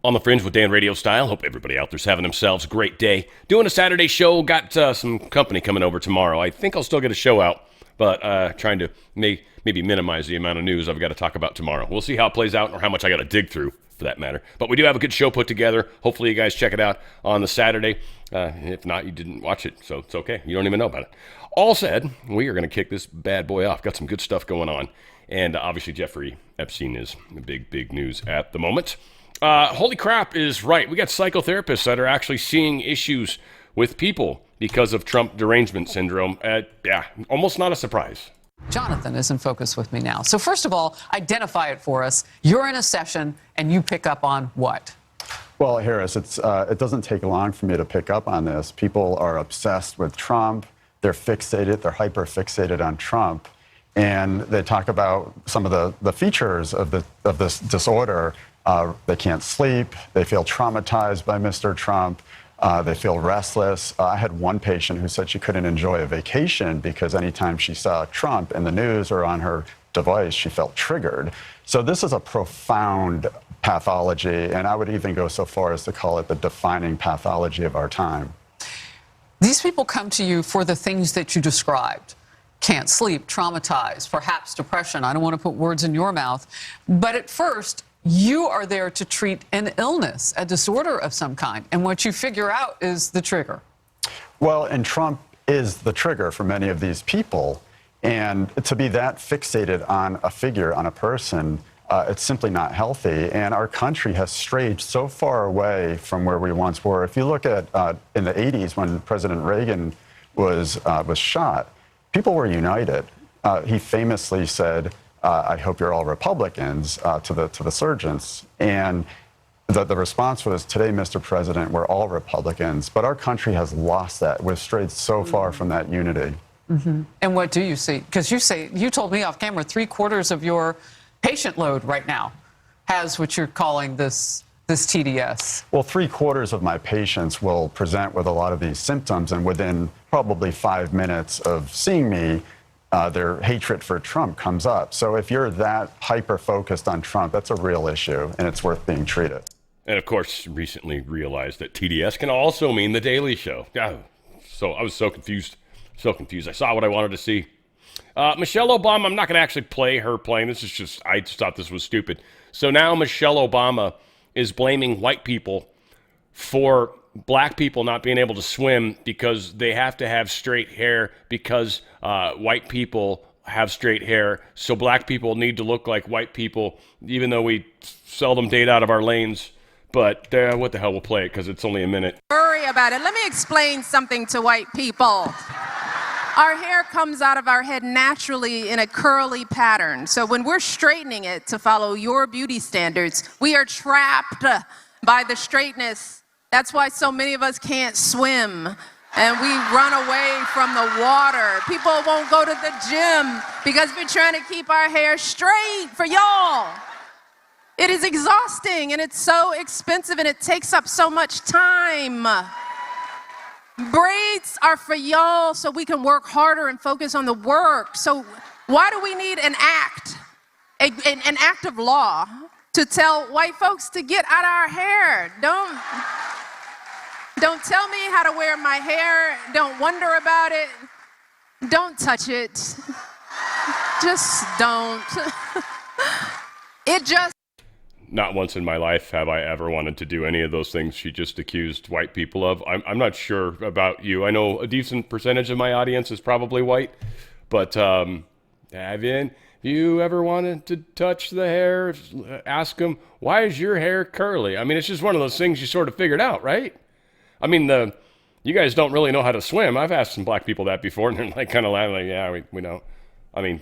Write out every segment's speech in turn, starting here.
On the Fringe with Dan RadioStyle. Hope everybody out there's having themselves a great day. Doing a Saturday show. Got some company coming over tomorrow. I think I'll still get a show out, but trying to maybe minimize the amount of news I've got to talk about tomorrow. We'll see how it plays out or how much I got to dig through, for that matter. But we do have a good show put together. Hopefully you guys check it out on the Saturday. If not, you didn't watch it, so it's okay. You don't even know about it. All said, we are going to kick this bad boy off. Got some good stuff going on. And obviously Jeffrey Epstein is the big news at the moment. Holy crap is right. We got psychotherapists that are actually seeing issues with people because of Trump derangement syndrome. Almost not a surprise. Jonathan is in focus with me now. So first of all, identify it for us. You're in a session and you pick up on what? Well, Harris, it doesn't take long for me to pick up on this. People are obsessed with Trump. They're fixated. They're hyper-fixated on Trump. And they talk about some of the features of this disorder. They can't sleep. They feel traumatized by Mr. Trump. They feel restless. I had one patient who said she couldn't enjoy a vacation because anytime she saw Trump in the news or on her device, she felt triggered. So this is a profound pathology, and I would even go so far as to call it the defining pathology of our time. These people come to you for the things that you described. Can't sleep, traumatized, perhaps depression. I don't want to put words in your mouth. But at first, you are there to treat an illness, a disorder of some kind. And what you figure out is the trigger. Well, and Trump is the trigger for many of these people. And to be that fixated on a figure, on a person, it's simply not healthy. And our country has strayed so far away from where we once were. If you look at in the 80s when President Reagan was shot, people were united. He famously said, I hope you're all Republicans, to the surgeons. And the response was, today, Mr. President, we're all Republicans. But our country has lost that. We've strayed so far from that unity. Mm-hmm. And what do you see? Because you told me off camera, 3/4 of your patient load right now has what you're calling this TDS. Well, 3/4 of my patients will present with a lot of these symptoms, and within probably 5 minutes of seeing me, their hatred for Trump comes up. So if you're that hyper-focused on Trump, that's a real issue, and it's worth being treated. And, of course, recently realized that TDS can also mean The Daily Show. So I was so confused. I saw what I wanted to see. Michelle Obama, I'm not going to actually play her playing. I just thought this was stupid. So now Michelle Obama is blaming white people for black people not being able to swim because they have to have straight hair because white people have straight hair. So black people need to look like white people, even though we seldom date out of our lanes. But what the hell, we'll play it because it's only a minute. Worry about it. Let me explain something to white people. Our hair comes out of our head naturally in a curly pattern. So when we're straightening it to follow your beauty standards, we are trapped by the straightness. That's why so many of us can't swim and we run away from the water. People won't go to the gym because we're trying to keep our hair straight for y'all. It is exhausting and it's so expensive and it takes up so much time. Braids are for y'all so we can work harder and focus on the work. So why do we need an act of law to tell white folks to get out our hair? Don't tell me how to wear my hair. Don't wonder about it. Don't touch it. Just don't. Not once in my life have I ever wanted to do any of those things she just accused white people of. I'm not sure about you. I know a decent percentage of my audience is probably white, but have you ever wanted to touch the hair? Ask them, why is your hair curly? I mean, it's just one of those things you sort of figured out, right? I mean, you guys don't really know how to swim. I've asked some black people that before, and they're like kind of laughing, like, yeah, we know. I mean,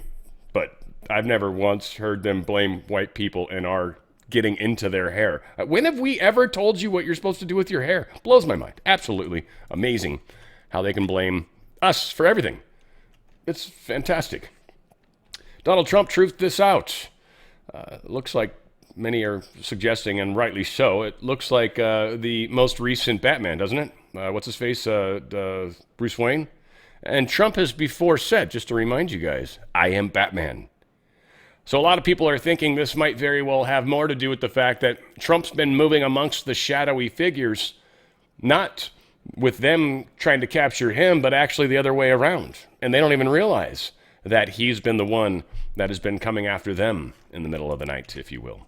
but I've never once heard them blame white people in our getting into their hair. When have we ever told you what you're supposed to do with your hair? Blows my mind. Absolutely amazing how they can blame us for everything. It's fantastic. Donald Trump truthed this out. Looks like many are suggesting, and rightly so, it looks like the most recent Batman, doesn't it? What's his face? Bruce Wayne? And Trump has before said, just to remind you guys, I am Batman. So a lot of people are thinking this might very well have more to do with the fact that Trump's been moving amongst the shadowy figures, not with them trying to capture him, but actually the other way around. And they don't even realize that he's been the one that has been coming after them in the middle of the night, if you will.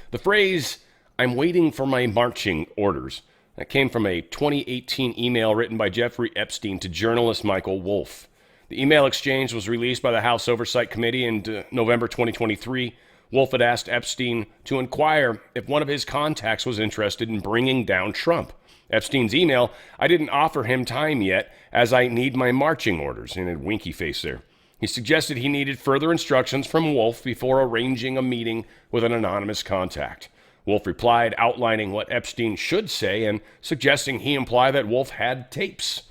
The phrase, "I'm waiting for my marching orders," that came from a 2018 email written by Jeffrey Epstein to journalist Michael Wolff. The email exchange was released by the House Oversight Committee in November 2023. Wolff had asked Epstein to inquire if one of his contacts was interested in bringing down Trump. Epstein's email, "I didn't offer him time yet, as I need my marching orders," in a winky face there. He suggested he needed further instructions from Wolff before arranging a meeting with an anonymous contact. Wolff replied, outlining what Epstein should say and suggesting he imply that Wolff had tapes.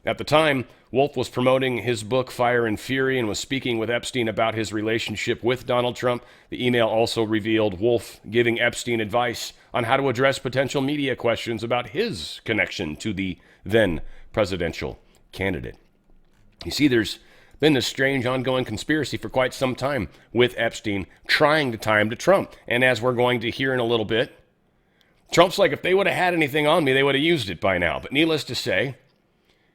At the time, Wolff was promoting his book Fire and Fury and was speaking with Epstein about his relationship with Donald Trump. The email also revealed Wolff giving Epstein advice on how to address potential media questions about his connection to the then presidential candidate. You see, there's been this strange ongoing conspiracy for quite some time with Epstein trying to tie him to Trump. And as we're going to hear in a little bit, Trump's like, if they would have had anything on me, they would have used it by now. But needless to say,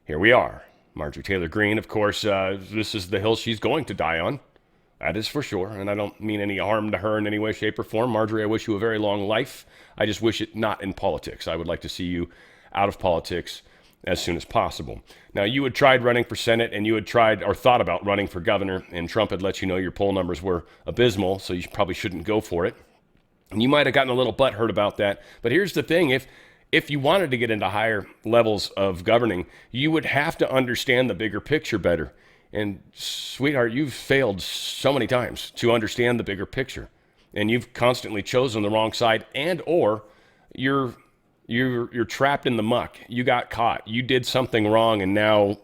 here we are. Marjorie Taylor Greene, of course, this is the hill she's going to die on. That is for sure. And I don't mean any harm to her in any way, shape, or form. Marjorie, I wish you a very long life. I just wish it not in politics. I would like to see you out of politics as soon as possible. Now, you had tried running for Senate, and you had tried or thought about running for governor, and Trump had let you know your poll numbers were abysmal, so you probably shouldn't go for it. And you might have gotten a little butthurt about that. But here's the thing. If you wanted to get into higher levels of governing, you would have to understand the bigger picture better. And sweetheart, you've failed so many times to understand the bigger picture. And you've constantly chosen the wrong side, and or you're trapped in the muck. You got caught. You did something wrong, and now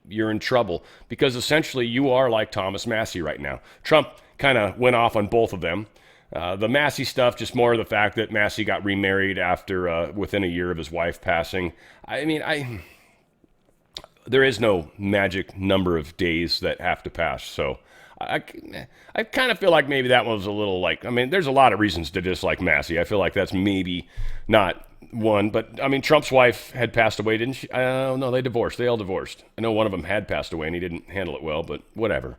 you're in trouble. Because essentially you are like Thomas Massie right now. Trump kind of went off on both of them. The Massie stuff, just more of the fact that Massie got remarried after within a year of his wife passing. I mean, there is no magic number of days that have to pass. So I kind of feel like maybe that one was a little like, I mean, there's a lot of reasons to dislike Massie. I feel like that's maybe not one. But, I mean, Trump's wife had passed away, didn't she? No, they divorced. They all divorced. I know one of them had passed away, and he didn't handle it well, but whatever.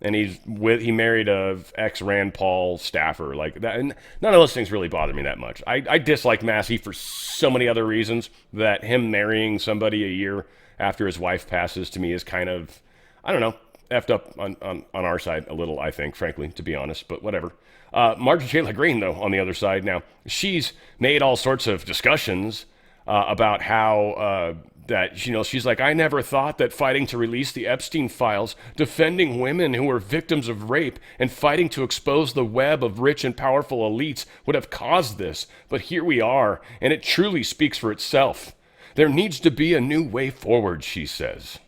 And he married a ex-Rand Paul staffer like that. And none of those things really bother me that much. I dislike Massie for so many other reasons that him marrying somebody a year after his wife passes to me is kind of, I don't know, effed up on our side a little, I think, frankly, to be honest, but whatever. Marjorie Taylor Greene, though, on the other side now, she's made all sorts of discussions about how that, you know, she's like, I never thought that fighting to release the Epstein files, defending women who were victims of rape, and fighting to expose the web of rich and powerful elites would have caused this. But here we are, and it truly speaks for itself. There needs to be a new way forward, she says.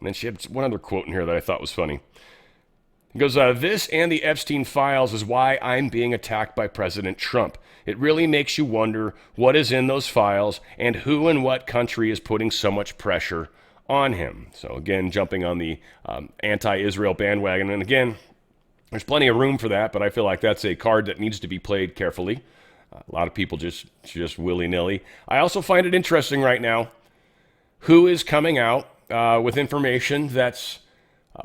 And then she had one other quote in here that I thought was funny. It goes, this and the Epstein files is why I'm being attacked by President Trump. It really makes you wonder what is in those files and who and what country is putting so much pressure on him. So again, jumping on the anti-Israel bandwagon. And again, there's plenty of room for that, but I feel like that's a card that needs to be played carefully. A lot of people just willy-nilly. I also find it interesting right now who is coming out with information that's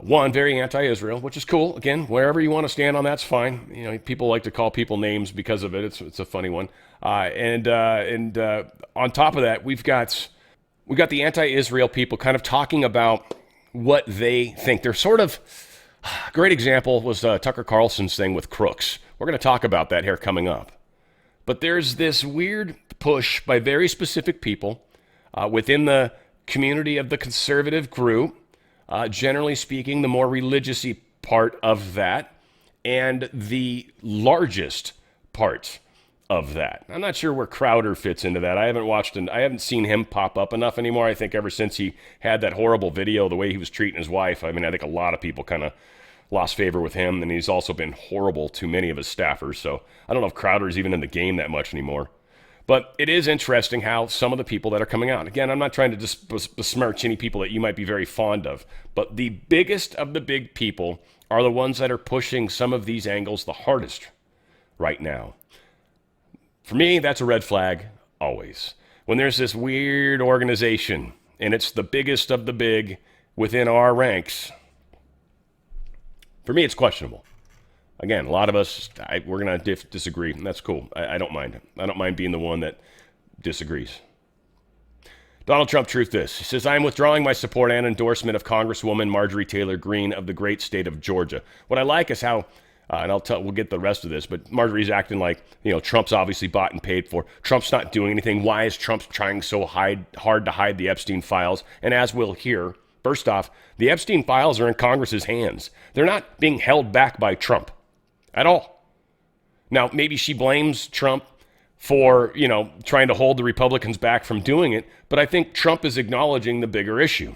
one, very anti-Israel, which is cool. Again, wherever you want to stand on that's fine. You know, people like to call people names because of it. It's a funny one. And on top of that, we got the anti-Israel people kind of talking about what they think. They're sort of, a great example was Tucker Carlson's thing with crooks. We're going to talk about that here coming up. But there's this weird push by very specific people within the community of the conservative group, generally speaking, the more religious-y part of that, and the largest part of that. I'm not sure where Crowder fits into that. I haven't seen him pop up enough anymore. I think ever since he had that horrible video, the way he was treating his wife, I mean, I think a lot of people kind of lost favor with him, and he's also been horrible to many of his staffers. So I don't know if Crowder is even in the game that much anymore. But it is interesting how some of the people that are coming out, again, I'm not trying to just besmirch any people that you might be very fond of, but the biggest of the big people are the ones that are pushing some of these angles the hardest right now. For me, that's a red flag always. When there's this weird organization and it's the biggest of the big within our ranks, for me, it's questionable. Again, a lot of us, we're going to disagree, and that's cool. I don't mind. I don't mind being the one that disagrees. Donald Trump, truth this. He says, I am withdrawing my support and endorsement of Congresswoman Marjorie Taylor Greene of the great state of Georgia. What I like is how, and we'll get the rest of this, but Marjorie's acting like, Trump's obviously bought and paid for. Trump's not doing anything. Why is Trump trying so hard to hide the Epstein files? And as we'll hear, first off, the Epstein files are in Congress's hands. They're not being held back by Trump at all. Now, maybe she blames Trump for, trying to hold the Republicans back from doing it, but I think Trump is acknowledging the bigger issue.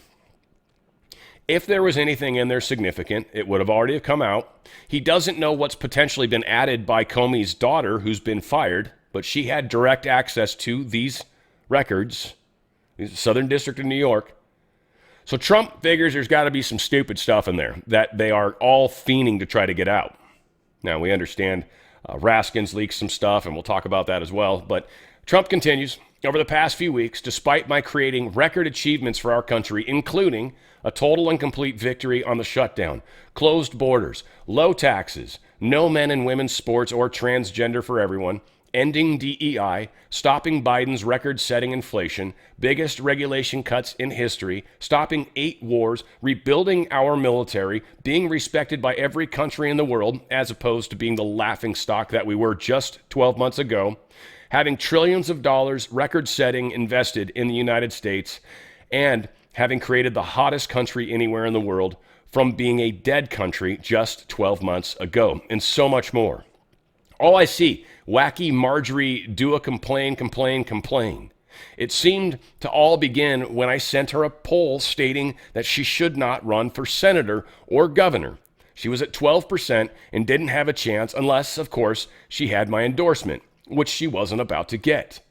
If there was anything in there significant, it would have already come out. He doesn't know what's potentially been added by Comey's daughter, who's been fired, but she had direct access to these records, Southern District of New York. So Trump figures there's got to be some stupid stuff in there that they are all fiending to try to get out. Now, we understand Raskins leaked some stuff, and we'll talk about that as well. But Trump continues, over the past few weeks, despite my creating record achievements for our country, including a total and complete victory on the shutdown, closed borders, low taxes, no men and women's sports or transgender for everyone, ending DEI, stopping Biden's record-setting inflation, biggest regulation cuts in history, stopping 8 wars, rebuilding our military, being respected by every country in the world, as opposed to being the laughingstock that we were just 12 months ago, having trillions of dollars record-setting invested in the United States, and having created the hottest country anywhere in the world from being a dead country just 12 months ago, and so much more. All I see, wacky Marjorie do a complain. It seemed to all begin when I sent her a poll stating that she should not run for senator or governor. She was at 12% and didn't have a chance unless, of course, she had my endorsement, which she wasn't about to get.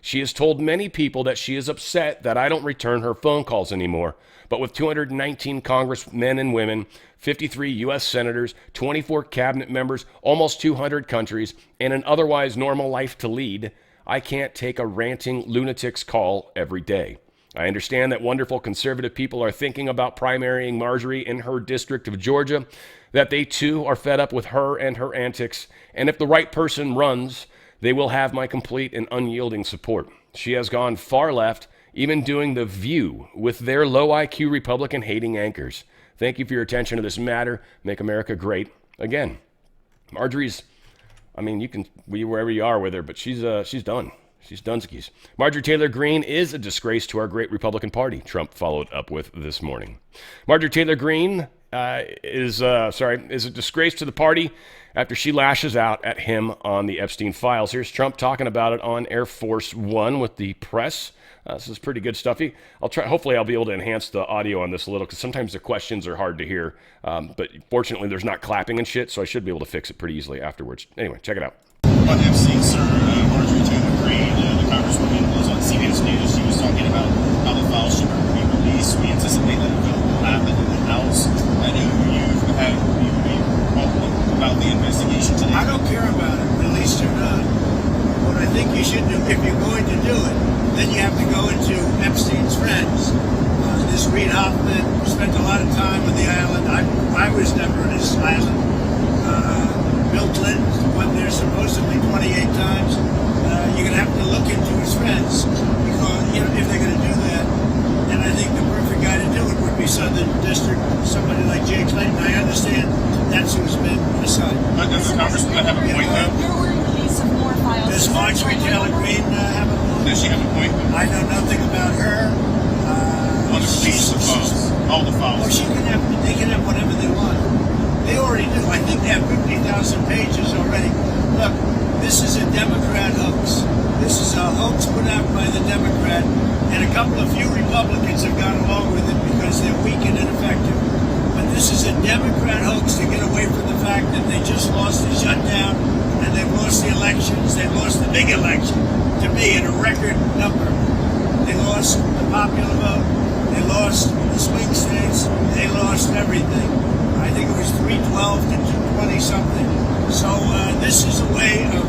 She has told many people that she is upset that I don't return her phone calls anymore. But with 219 congressmen and women, 53 U.S. senators, 24 cabinet members, almost 200 countries, and an otherwise normal life to lead, I can't take a ranting lunatic's call every day. I understand that wonderful conservative people are thinking about primarying Marjorie in her district of Georgia, that they too are fed up with her and her antics, and if the right person runs, they will have my complete and unyielding support. She has gone far left, even doing The View with their low IQ Republican-hating anchors. Thank you for your attention to this matter. Make America great again. Marjorie's, you can be wherever you are with her, but she's done. She's doneskies. Marjorie Taylor Greene is a disgrace to our great Republican Party, Trump followed up with this morning. Marjorie Taylor Greene is a disgrace to the party after she lashes out at him on the Epstein files. Here's Trump talking about it on Air Force One with the press. This is pretty good stuff. Hopefully I'll be able to enhance the audio on this a little, because sometimes the questions are hard to hear. But fortunately, there's not clapping and shit, so I should be able to fix it pretty easily afterwards. Anyway, check it out. On Epstein, sir, Marjorie Taylor Greene, the congresswoman, was on CBS News. She was talking about how the files should be released. We anticipate that it will happen in the House. I know you've had about the investigation today. I don't care about it, released or not. What I think you should do, if you're going to do it, then you have to go into Epstein's friends. This Reid Hoffman spent a lot of time on the island. I was never on his island. Bill Clinton went there supposedly 28 times. You're going to have to look into his friends, because if they're going to do that, then I think the perfect guy to do it would be Southern District, somebody like Jay Clinton. I understand that's who's been assigned. But does the congresswoman have a point though? There were release of more files. Does Marjorie Taylor Greene have a point? Does she have a point? I know nothing about her. On the release of files. All the files. Well, they can have whatever they want. They already do. I think they have 50,000 pages already. Look, this is a Democrat hoax. This is a hoax put out by the Democrat, and a couple of few Republicans have gone along with it because they're weak and ineffective. But this is a Democrat hoax to get away from the fact that they just lost the shutdown, and they've lost the elections. They lost the big election, to me, in a record number. They lost the popular vote. They lost the swing states. They lost everything. I think it was 312 to 220 something. So this is a way of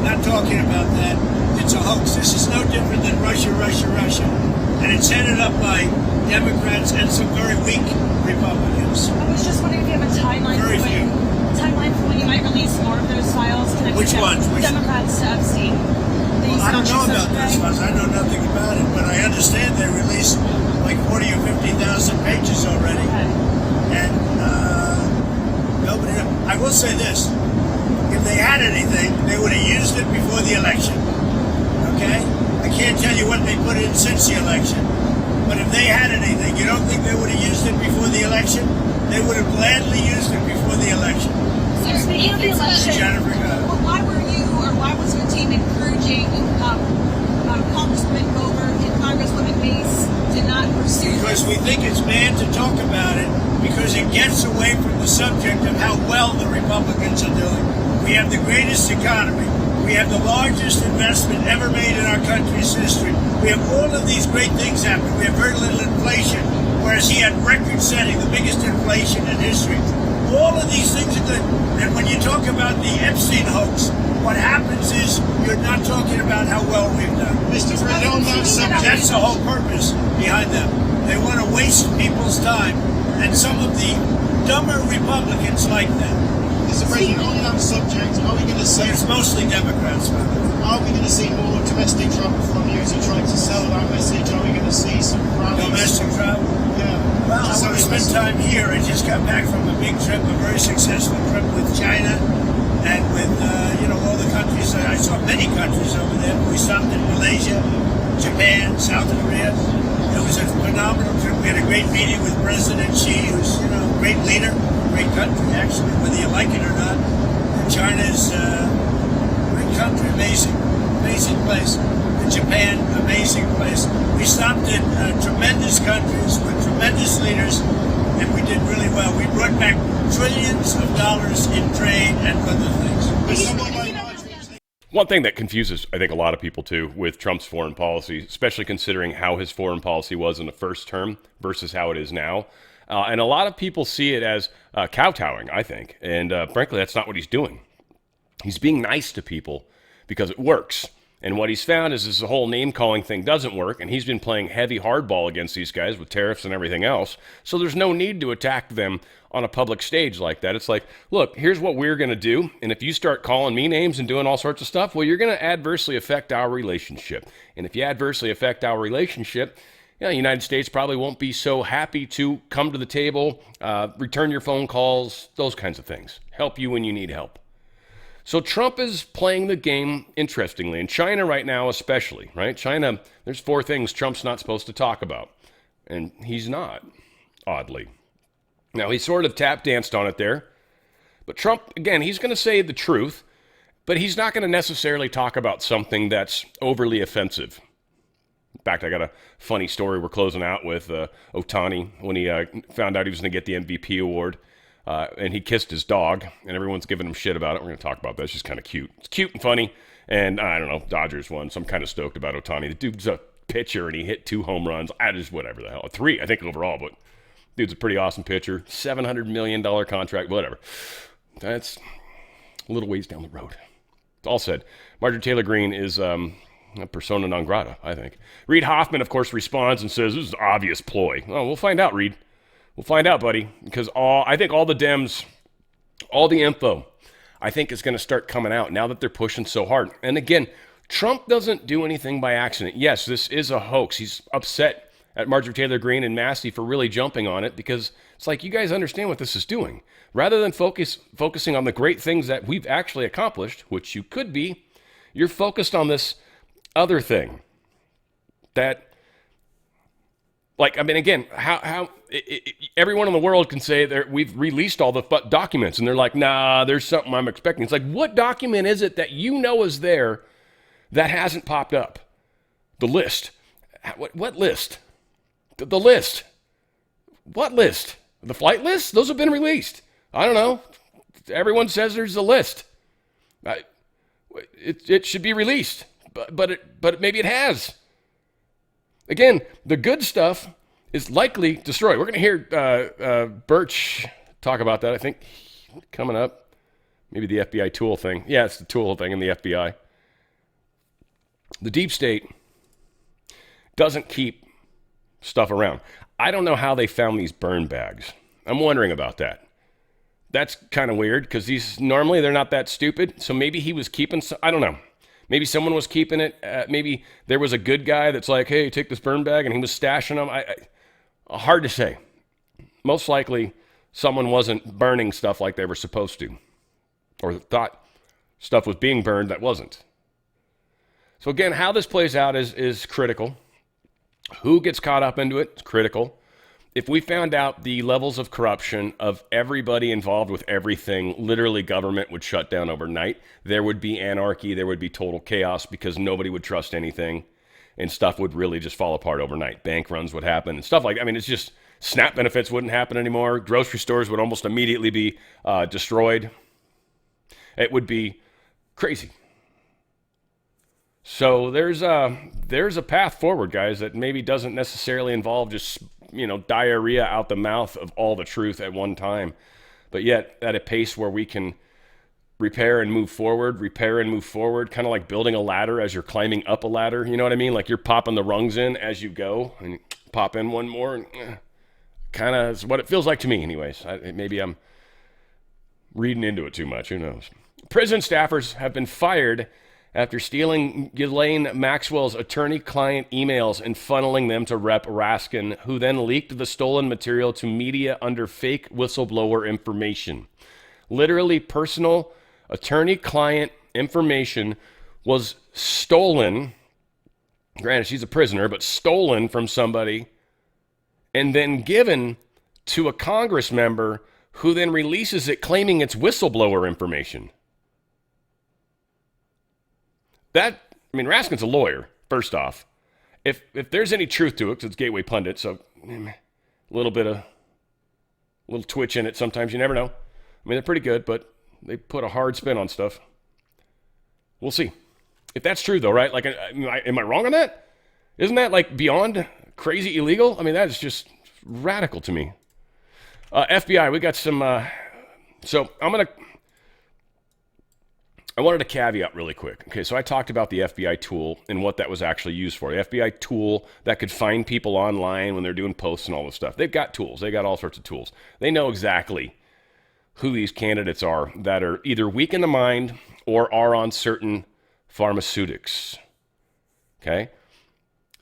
not talking about that. It's a hoax. This is no different than Russia. And it's headed up by Democrats and some very weak Republicans. I was just wondering if you have a timeline Very few. for when you might release more of those files connected Which to ones? Democrats to Epstein. Well, I don't know about those ones. I know nothing about it, but I understand they released like 40 or 50,000 pages already. Okay. And nobody. I will say this: if they had anything, they would have used it before the election. Okay? I can't tell you what they put in since the election, but if they had anything, you don't think they would have used it before the election? They would have gladly used it before the election. So speaking of the election, Jennifer, well, why were you or why was your team encouraging Congresswoman Bober and Congresswoman Mace to not pursue because this? we think it's bad to talk about it because it gets away from the subject of how well the Republicans are doing. We have the greatest economy. We have the largest investment ever made in our country's history. We have all of these great things happening. We have very little inflation, whereas he had record-setting, the biggest inflation in history. All of these things are good. And when you talk about the Epstein hoax, what happens is you're not talking about how well we've done. Mr. President, on that subject, That's the whole purpose behind them. They want to waste people's time, and some of the dumber Republicans like that. Mr. President, on that subject, are we going to see? It's mostly Democrats, by the way. Are we going to see more domestic travel from you as you try to sell that message? Are we going to see some rallies? Domestic travel. Yeah. Well, I want to spend time here. I just got back from a big trip, a very successful trip with China and with, all the countries. I saw many countries over there. We stopped in Malaysia, Japan, South Korea. It was a phenomenal trip. We had a great meeting with President Xi, who's, a great leader, great country, actually, whether you like it or not. China's a great country, amazing place. Japan, amazing place. We stopped in tremendous countries with tremendous leaders, and we did really well. We brought back trillions of dollars in trade and other things. But someone like One thing that confuses, I think, a lot of people, too, with Trump's foreign policy, especially considering how his foreign policy was in the first term versus how it is now. And a lot of people see it as kowtowing, I think. And frankly, that's not what he's doing. He's being nice to people because it works. And what he's found is this whole name-calling thing doesn't work, and he's been playing heavy hardball against these guys with tariffs and everything else. So there's no need to attack them on a public stage like that. It's like, look, here's what we're going to do, and if you start calling me names and doing all sorts of stuff, well, you're going to adversely affect our relationship. And if you adversely affect our relationship, the United States probably won't be so happy to come to the table, return your phone calls, those kinds of things. Help you when you need help. So Trump is playing the game interestingly, and China right now especially, right? China, there's 4 things Trump's not supposed to talk about, and he's not, oddly. Now, he sort of tap danced on it there, but Trump, again, he's going to say the truth, but he's not going to necessarily talk about something that's overly offensive. In fact, I got a funny story we're closing out with Ohtani when he found out he was going to get the MVP award. And he kissed his dog, and everyone's giving him shit about it. We're going to talk about that. It's just kind of cute. It's cute and funny, and I don't know, Dodgers won, so I'm kind of stoked about Ohtani. The dude's a pitcher, and he hit 2 home runs. I just, whatever the hell. 3, I think, overall, but dude's a pretty awesome pitcher. $700 million contract, whatever. That's a little ways down the road. It's all said. Marjorie Taylor Greene is a persona non grata, I think. Reid Hoffman, of course, responds and says, this is obvious ploy. Oh, we'll find out, Reid. We'll find out, buddy, because I think all the Dems, all the info, I think is going to start coming out now that they're pushing so hard. And again, Trump doesn't do anything by accident. Yes, this is a hoax. He's upset at Marjorie Taylor Greene and Massey for really jumping on it because it's like, you guys understand what this is doing. Rather than focusing on the great things that we've actually accomplished, which you could be, you're focused on this other thing that, again, how everyone in the world can say that we've released all the documents, and they're like, nah, there's something I'm expecting. It's like, what document is it that you know is there that hasn't popped up? The list. What list? The list. What list? The flight list? Those have been released. I don't know. Everyone says there's a list. It should be released, but maybe it has. Again, the good stuff is likely destroyed. We're going to hear Birch talk about that. I think coming up, maybe the FBI tool thing. Yeah, it's the tool thing in the FBI. The deep state doesn't keep stuff around. I don't know how they found these burn bags. I'm wondering about that. That's kind of weird because these normally they're not that stupid. So maybe he was keeping some, I don't know. Maybe someone was keeping it. Maybe there was a good guy that's like, hey, take this burn bag, and he was stashing them. Hard to say. Most likely someone wasn't burning stuff like they were supposed to, or thought stuff was being burned that wasn't. So again, how this plays out is critical. Who gets caught up into it is critical. If we found out the levels of corruption of everybody involved with everything, literally government would shut down overnight. There would be anarchy. There would be total chaos because nobody would trust anything, and stuff would really just fall apart overnight. Bank runs would happen and stuff like that. I mean, it's just SNAP benefits wouldn't happen anymore. Grocery stores would almost immediately be destroyed. It would be crazy. So there's a path forward, guys, that maybe doesn't necessarily involve just, diarrhea out the mouth of all the truth at one time, but yet at a pace where we can repair and move forward, kind of like building a ladder as you're climbing up a ladder. You know what I mean? Like you're popping the rungs in as you go, and you pop in one more, and kind of is what it feels like to me anyways. Maybe I'm reading into it too much. Who knows? Prison staffers have been fired after stealing Ghislaine Maxwell's attorney-client emails and funneling them to Rep. Raskin, who then leaked the stolen material to media under fake whistleblower information. Literally, personal attorney-client information was stolen. Granted, she's a prisoner, but stolen from somebody and then given to a Congress member who then releases it claiming it's whistleblower information. Raskin's a lawyer, first off. If there's any truth to it, because it's Gateway Pundit, so a little twitch in it sometimes, you never know. They're pretty good, but they put a hard spin on stuff. We'll see. If that's true, though, right? Like, am I wrong on that? Isn't that, like, beyond crazy illegal? That is just radical to me. FBI, we got some... So I wanted to caveat really quick. Okay, so I talked about the FBI tool and what that was actually used for. The FBI tool that could find people online when they're doing posts and all this stuff. They've got tools. They got all sorts of tools. They know exactly who these candidates are that are either weak in the mind or are on certain pharmaceutics. Okay?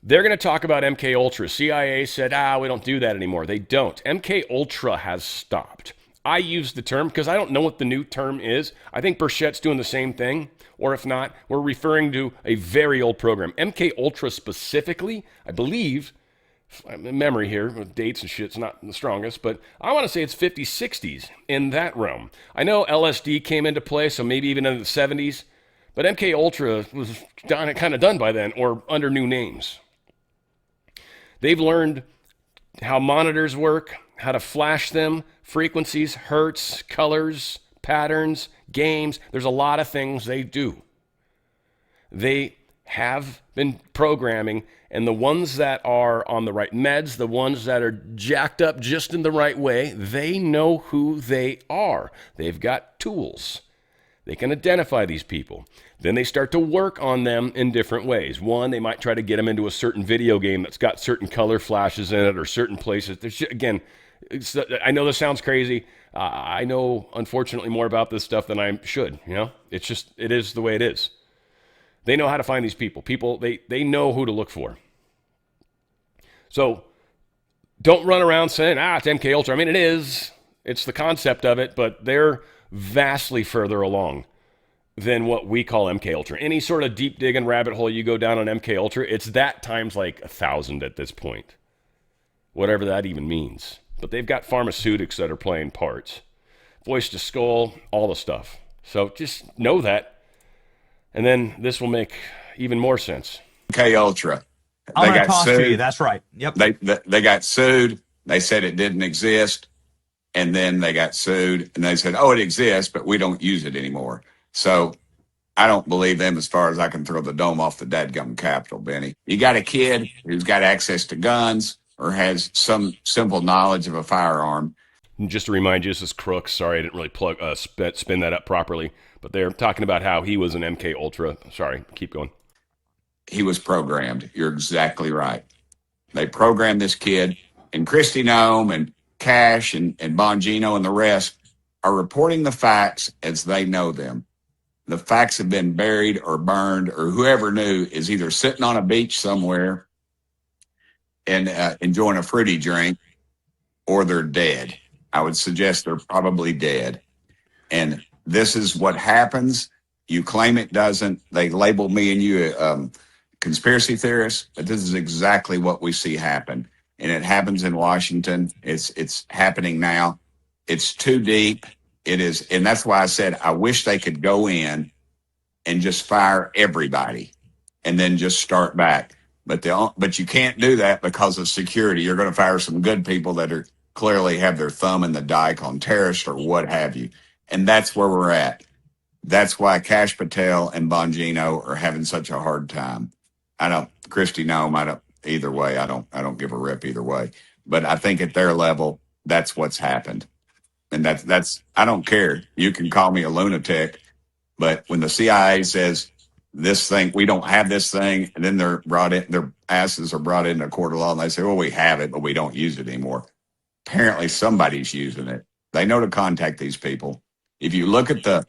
They're going to talk about MK Ultra. CIA said, we don't do that anymore. They don't. MK Ultra has stopped. I use the term because I don't know what the new term is. I think Burchett's doing the same thing, or if not, we're referring to a very old program. MK Ultra specifically, I believe, memory here, with dates and shit's not the strongest, but I want to say it's 50s, 60s in that realm. I know LSD came into play, so maybe even in the 70s, but MK Ultra was kind of done by then, or under new names. They've learned how monitors work, how to flash them, frequencies, hertz, colors, patterns, games. There's a lot of things they do. They have been programming, and the ones that are on the right meds, the ones that are jacked up just in the right way, they know who they are. They've got tools. They can identify these people. Then they start to work on them in different ways. One, they might try to get them into a certain video game that's got certain color flashes in it or certain places. Again, I know this sounds crazy. I know, unfortunately, more about this stuff than I should. It is the way it is. They know how to find these people. They know who to look for. So don't run around saying, it's MK Ultra. It is. It's the concept of it, but they're vastly further along than what we call MK Ultra. Any sort of deep digging rabbit hole you go down on MK Ultra, it's that times like 1,000 at this point. Whatever that even means. But they've got pharmaceutics that are playing parts. Voice to skull, all the stuff. So just know that. And then this will make even more sense. MK Ultra. I'm going to toss to you. That's right. Yep. They got sued. They said it didn't exist. And then they got sued. And they said, it exists, but we don't use it anymore. So I don't believe them as far as I can throw the dome off the dadgum Capitol, Benny. You got a kid who's got access to guns or has some simple knowledge of a firearm. And just to remind you, this is Crooks. Sorry, I didn't really spin that up properly. But they're talking about how he was an MK Ultra. Sorry, keep going. He was programmed. You're exactly right. They programmed this kid, and Kristi Noem and Cash and Bongino and the rest are reporting the facts as they know them. The facts have been buried or burned, or whoever knew is either sitting on a beach somewhere and enjoying a fruity drink, or they're dead. I would suggest they're probably dead. And this is what happens. You claim it doesn't. They label me and you conspiracy theorists, but this is exactly what we see happen. And it happens in Washington. It's happening now. It's too deep. It is. And that's why I said, I wish they could go in and just fire everybody and then just start back. But you can't do that because of security. You're going to fire some good people that are clearly have their thumb in the dike on terrorists or what have you. And that's where we're at. That's why Cash Patel and Bongino are having such a hard time. Kristi Noem, either way, I don't give a rip either way. But I think at their level, that's what's happened. And that's I don't care. You can call me a lunatic, but when the CIA says this thing, we don't have this thing, and then their asses are brought into a court of law and they say, well, we have it, but we don't use it anymore. Apparently somebody's using it. They know to contact these people. If you look at the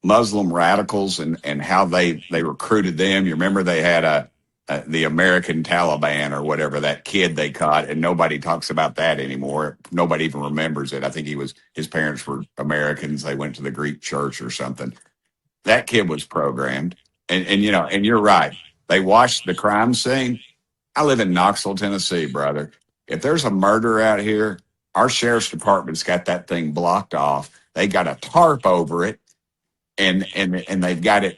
Muslim radicals and how they recruited them, you remember they had the American Taliban or whatever, that kid they caught, and nobody talks about that anymore. Nobody even remembers it. I think his parents were Americans. They went to the Greek church or something. That kid was programmed. And you're right. They watched the crime scene. I live in Knoxville, Tennessee, brother. If there's a murder out here, our sheriff's department's got that thing blocked off. They got a tarp over it, and they've got it,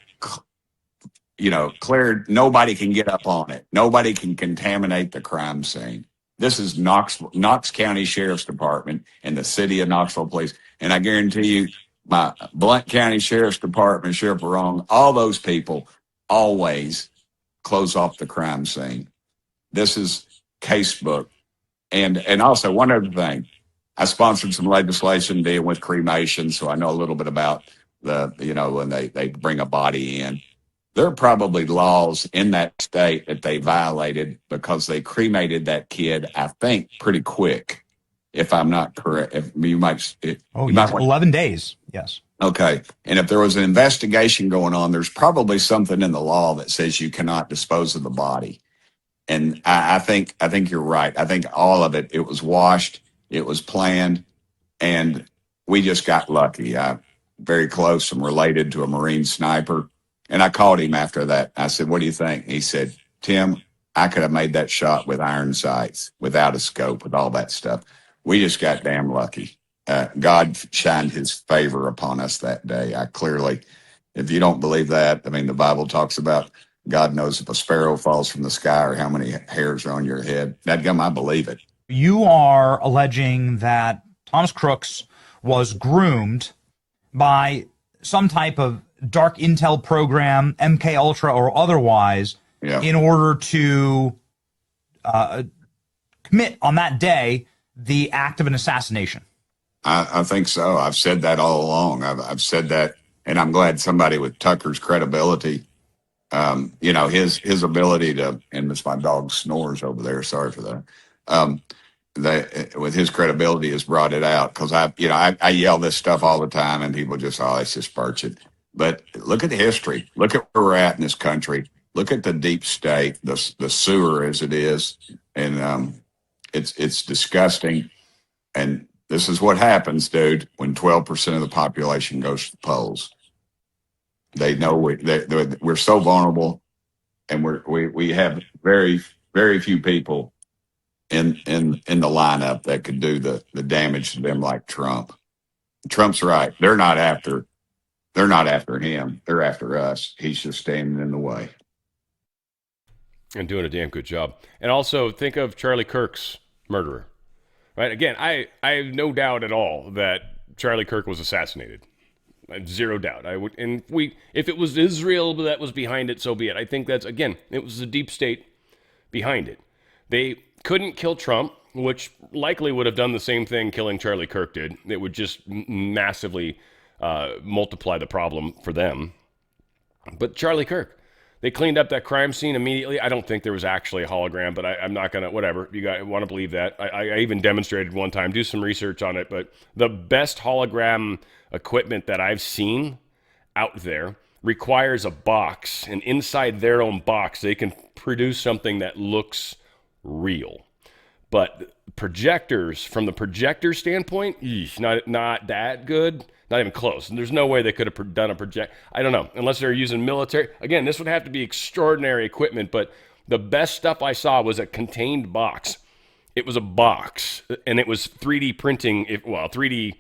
cleared. Nobody can get up on it. Nobody can contaminate the crime scene. This is Knox County Sheriff's Department and the city of Knoxville Police. And I guarantee you, my Blount County Sheriff's Department, Sheriff Wrong, all those people always close off the crime scene. This is casebook. And also one other thing, I sponsored some legislation dealing with cremation, so I know a little bit about when they bring a body in. There are probably laws in that state that they violated because they cremated that kid, I think, pretty quick, if I'm not correct. If you might, 11 days. Yes. Okay. And if there was an investigation going on, there's probably something in the law that says you cannot dispose of the body. And I think you're right. I think all of it was washed, it was planned, and we just got lucky. I'm very close. I'm related to a Marine sniper. And I called him after that. I said, what do you think? He said, Tim, I could have made that shot with iron sights, without a scope, with all that stuff. We just got damn lucky. God shined his favor upon us that day. If you don't believe that, the Bible talks about God knows if a sparrow falls from the sky or how many hairs are on your head. Dadgum, I believe it. You are alleging that Thomas Crooks was groomed by some type of dark intel program, MK Ultra or otherwise, in order to commit on that day the act of an assassination. I think so. I've said that all along. I've said that, and I'm glad somebody with Tucker's credibility, his ability to, and it's my dog snores over there. Sorry for that. With his credibility has brought it out, because I yell this stuff all the time and people just, let's just perch it. But look at the history. Look at where we're at in this country. Look at the deep state, the sewer as it is. And it's disgusting. And this is what happens, dude, when 12% of the population goes to the polls. They know we're so vulnerable, and we have very, very few people in the lineup that could do the damage to them like Trump. Trump's right. They're not after him. They're after us. He's just standing in the way. And doing a damn good job. And also think of Charlie Kirk's murderer. Right? Again, I have no doubt at all that Charlie Kirk was assassinated. I have zero doubt. If it was Israel that was behind it, so be it. I think it was the deep state behind it. They couldn't kill Trump which likely would have done the same thing killing Charlie Kirk did. It would just massively multiply the problem for them. But Charlie Kirk, they cleaned up that crime scene immediately. I don't think there was actually a hologram, but I'm not going to, whatever. You guys want to believe that. I even demonstrated one time, do some research on it. But the best hologram equipment that I've seen out there requires a box. And inside their own box, they can produce something that looks real. But projectors, from the projector standpoint, not that good. Not even close. And there's no way they could have done a project. I don't know. Unless they're using military. Again, this would have to be extraordinary equipment, but the best stuff I saw was a contained box. It was a box, and it was 3D printing, 3D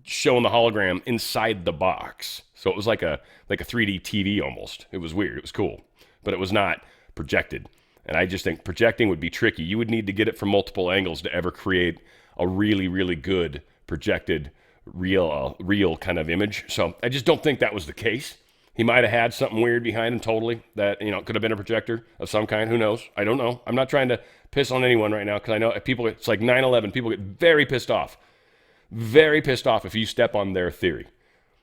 showing the hologram inside the box. So it was like a 3D TV almost. It was weird. It was cool, but it was not projected. And I just think projecting would be tricky. You would need to get it from multiple angles to ever create a really, really good projected real kind of image. So I just don't think that was the case. He might have had something weird behind him totally that, you know, could have been a projector of some kind. Who knows? I don't know. I'm not trying to piss on anyone right now because I know people, it's like 9/11. People get very pissed off if you step on their theory.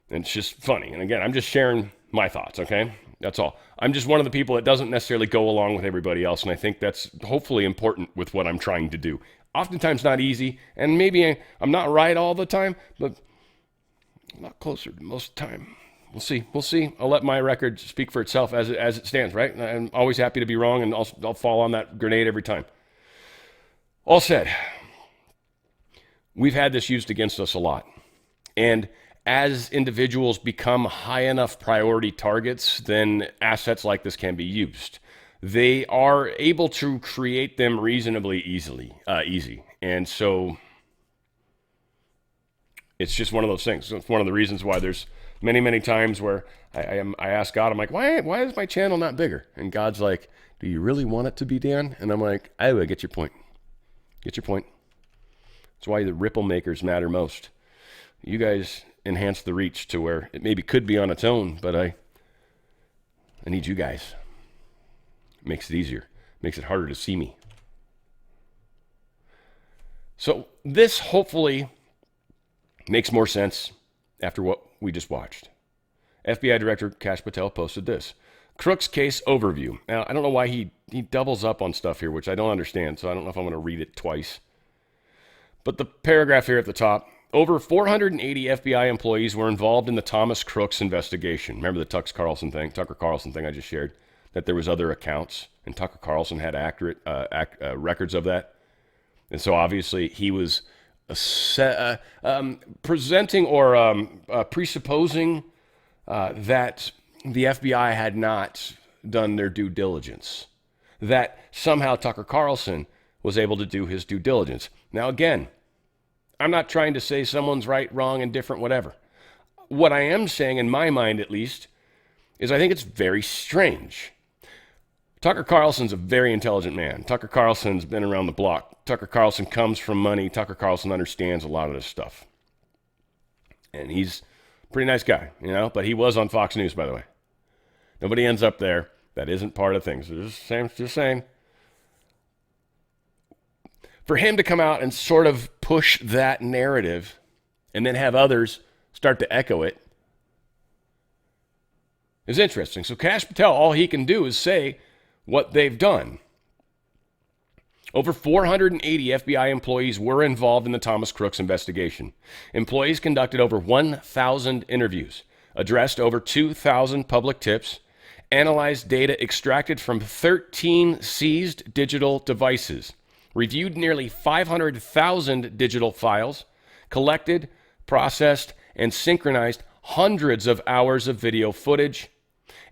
And it's just funny. And again, I'm just sharing my thoughts, okay? That's all. I'm just one of the people that doesn't necessarily go along with everybody else. And I think that's hopefully important with what I'm trying to do. Oftentimes not easy, and maybe I'm not right all the time, but I'm not closer to most of the time. We'll see. I'll let my record speak for itself as it stands, right? I'm always happy to be wrong, and I'll fall on that grenade every time. All said, we've had this used against us a lot. And as individuals become high enough priority targets, then assets like this can be used. They are able to create them reasonably easy. And so it's just one of those things. It's one of the reasons why there's many, many times where I ask God, I'm like, why is my channel not bigger? And God's like, do you really want it to be, Dan? And I'm like, I get your point. Get your point. That's why the ripple makers matter most. You guys enhance the reach to where it maybe could be on its own, but I need you guys. Makes it easier, makes it harder to see me. So this hopefully makes more sense after what we just watched. FBI Director Kash Patel posted this. Crooks case overview. Now, I don't know why he doubles up on stuff here, which I don't understand, so I don't know if I'm going to read it twice. But the paragraph here at the top, over 480 FBI employees were involved in the Thomas Crooks investigation. Remember the Tucker Carlson thing I just shared? That there was other accounts, and Tucker Carlson had accurate records of that. And so obviously he was presenting or presupposing that the FBI had not done their due diligence, that somehow Tucker Carlson was able to do his due diligence. Now again, I'm not trying to say someone's right, wrong, indifferent, whatever. What I am saying, in my mind at least, is I think it's very strange. Tucker Carlson's a very intelligent man. Tucker Carlson's been around the block. Tucker Carlson comes from money. Tucker Carlson understands a lot of this stuff. And he's a pretty nice guy, you know, but he was on Fox News, by the way. Nobody ends up there that isn't part of things. Just saying. For him to come out and sort of push that narrative and then have others start to echo it is interesting. So Kash Patel, all he can do is say what they've done. Over 480 FBI employees were involved in the Thomas Crooks investigation. Employees conducted over 1,000 interviews, addressed over 2,000 public tips, analyzed data extracted from 13 seized digital devices, reviewed nearly 500,000 digital files, collected, processed, and synchronized hundreds of hours of video footage,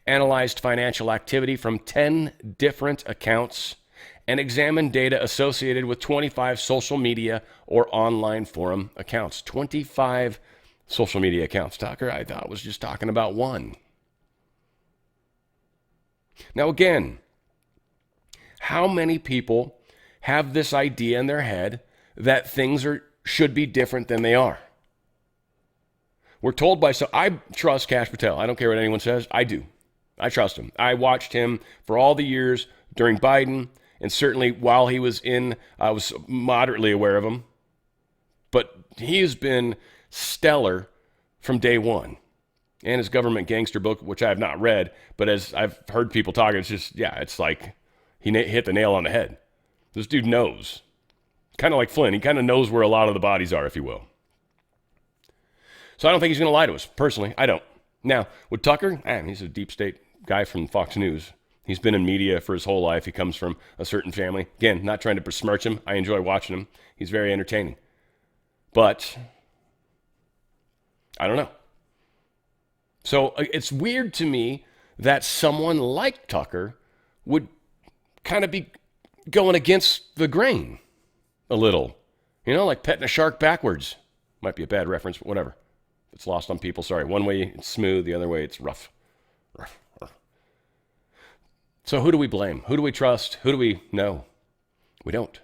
analyzed financial activity from 10 different accounts, and examined data associated with 25 social media or online forum accounts. 25 social media accounts. Tucker, I thought, was just talking about one. Now again, how many people have this idea in their head that things should be different than they are? We're told I trust Kash Patel. I don't care what anyone says. I do. I trust him. I watched him for all the years during Biden And certainly while he was in, I was moderately aware of him. But he has been stellar from day one. And his government gangster book, which I have not read, but as I've heard people talking, it's just, yeah, it's like he hit the nail on the head. This dude knows. Kind of like Flynn. He kind of knows where a lot of the bodies are, if you will. So I don't think he's going to lie to us. Personally, I don't. Now, with Tucker, he's a deep state guy from Fox News. He's been in media for his whole life. He comes from a certain family. Again, not trying to besmirch him. I enjoy watching him. He's very entertaining. But I don't know. So it's weird to me that someone like Tucker would kind of be going against the grain a little. You know, like petting a shark backwards. Might be a bad reference, but whatever. It's lost on people. Sorry. One way it's smooth, the other way it's rough. So who do we blame? Who do we trust? Who do we know? We don't.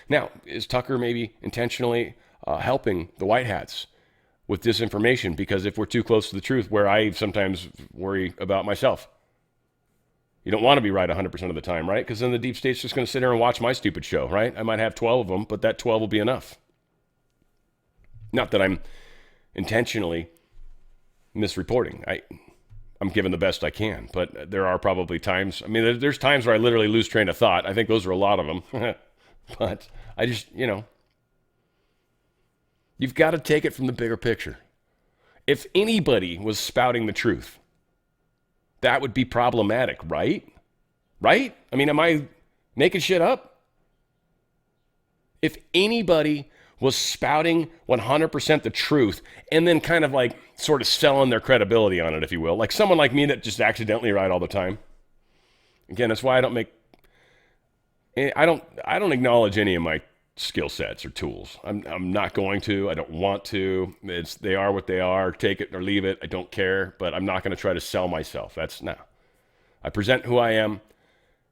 Now, is Tucker maybe intentionally helping the white hats with disinformation? Because if we're too close to the truth, where I sometimes worry about myself. You don't want to be right 100% of the time, right? Because then the deep state's just going to sit there and watch my stupid show, right? I might have 12 of them, but that 12 will be enough. Not that I'm intentionally misreporting. I'm giving the best I can, but there are probably times, I mean, there's times where I literally lose train of thought. I think those are a lot of them. But I just, you've got to take it from the bigger picture. If anybody was spouting the truth, that would be problematic, right? Right? I mean, am I making shit up? If anybody was spouting 100% the truth and then kind of like sort of selling their credibility on it, if you will, like someone like me that just accidentally right all the time. Again, that's why I don't acknowledge any of my skill sets or tools. I'm not going to. I don't want to. They are what they are. Take it or leave it. I don't care. But I'm not going to try to sell myself. I present who I am,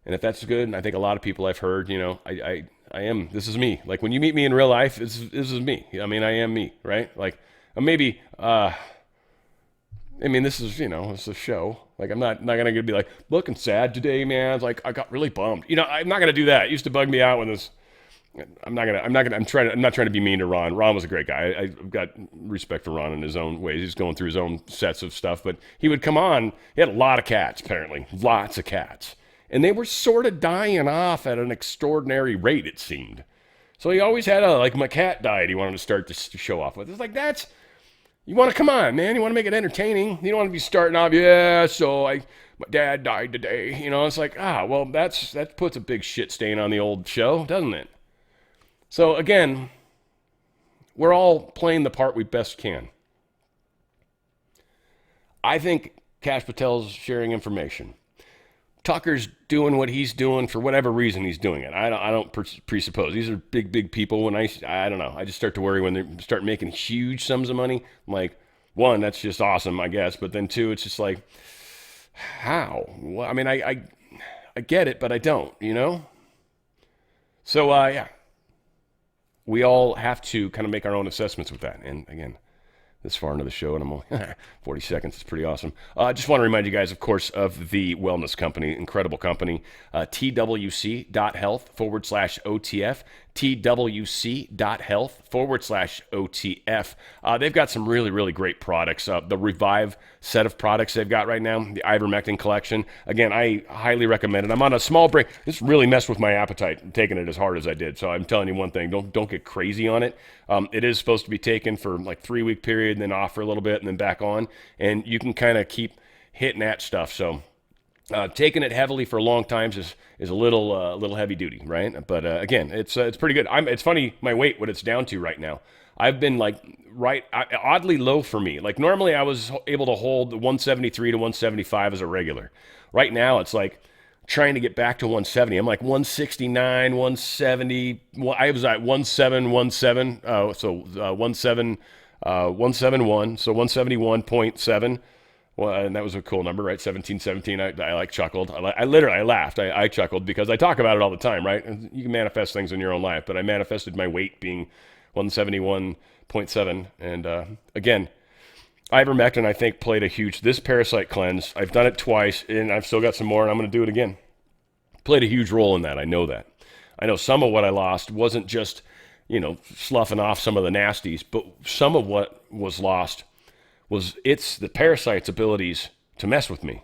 and if that's good, and I think a lot of people I've heard, I am. This is me. Like when you meet me in real life, this is me. I mean, I am me, right? Like maybe. This is it's a show. Like I'm not gonna be like looking sad today, man. It's like I got really bummed. I'm not gonna do that. It used to bug me out when this. I'm not trying to be mean to Ron. Ron was a great guy. I've got respect for Ron in his own ways. He's going through his own sets of stuff, but he would come on. He had a lot of cats, apparently, lots of cats, and they were sort of dying off at an extraordinary rate, it seemed. So he always had my cat died. He wanted to start to show off with. It's like you want to come on, man. You want to make it entertaining. You don't want to be starting off. Yeah, so my dad died today. It's like well, that puts a big shit stain on the old show, doesn't it? So again, we're all playing the part we best can. I think Kash Patel's sharing information. Tucker's doing what he's doing for whatever reason he's doing it. I don't presuppose. These are big people. When I don't know. I just start to worry when they start making huge sums of money. I'm like, one, that's just awesome, I guess. But then two, it's just like, how? Well, I mean, I get it, but I don't, So, yeah. We all have to kind of make our own assessments with that. And again, this far into the show, and I'm only 40 seconds. It's pretty awesome. I just want to remind you guys, of course, of the wellness company, incredible company, twc.health/OTF, twc.health/OTF. They've got some really, really great products. The Revive set of products they've got right now, the ivermectin collection. Again, I highly recommend it. I'm on a small break. This really messed with my appetite, taking it as hard as I did. So I'm telling you one thing, don't get crazy on it. It is supposed to be taken for like 3-week period and then off for a little bit and then back on. And you can kind of keep hitting that stuff. So taking it heavily for long times is a little heavy duty, right? But again, it's pretty good. It's funny my weight, what it's down to right now. I've been oddly low for me. Like normally I was able to hold 173 to 175 as a regular. Right now it's like trying to get back to 170. I'm like 169, 170. I was at 1717. So 171. So 171.7. Well, and that was a cool number, right? 1717. I chuckled. I literally laughed. I chuckled because I talk about it all the time, right? You can manifest things in your own life, but I manifested my weight being 171.7. And again, ivermectin, I think, played a huge, this parasite cleanse, I've done it twice, and I've still got some more, and I'm going to do it again. Played a huge role in that. I know that. I know some of what I lost wasn't just, sloughing off some of the nasties, but some of what was lost was the parasite's abilities to mess with me,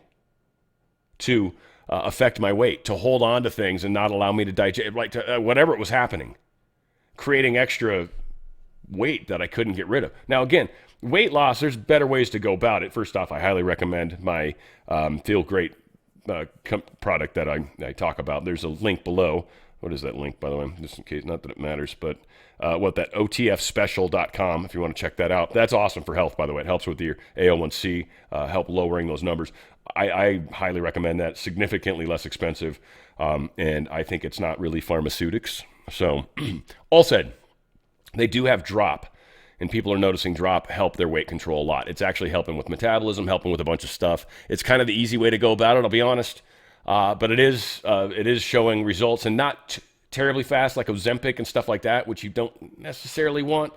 to affect my weight, to hold on to things and not allow me to digest, like whatever it was happening, creating extra weight that I couldn't get rid of. Now, again, weight loss, there's better ways to go about it. First off, I highly recommend my Feel Great product that I talk about. There's a link below. What is that link, by the way? Just in case, not that it matters, but that otfspecial.com, if you want to check that out. That's awesome for health, by the way. It helps with your AO1C, help lowering those numbers. I highly recommend that. Significantly less expensive, and I think it's not really pharmaceutics. So, all said, they do have drop, and people are noticing drop help their weight control a lot. It's actually helping with metabolism, helping with a bunch of stuff. It's kind of the easy way to go about it, I'll be honest. But it is showing results, and not terribly fast like Ozempic and stuff like that, which you don't necessarily want.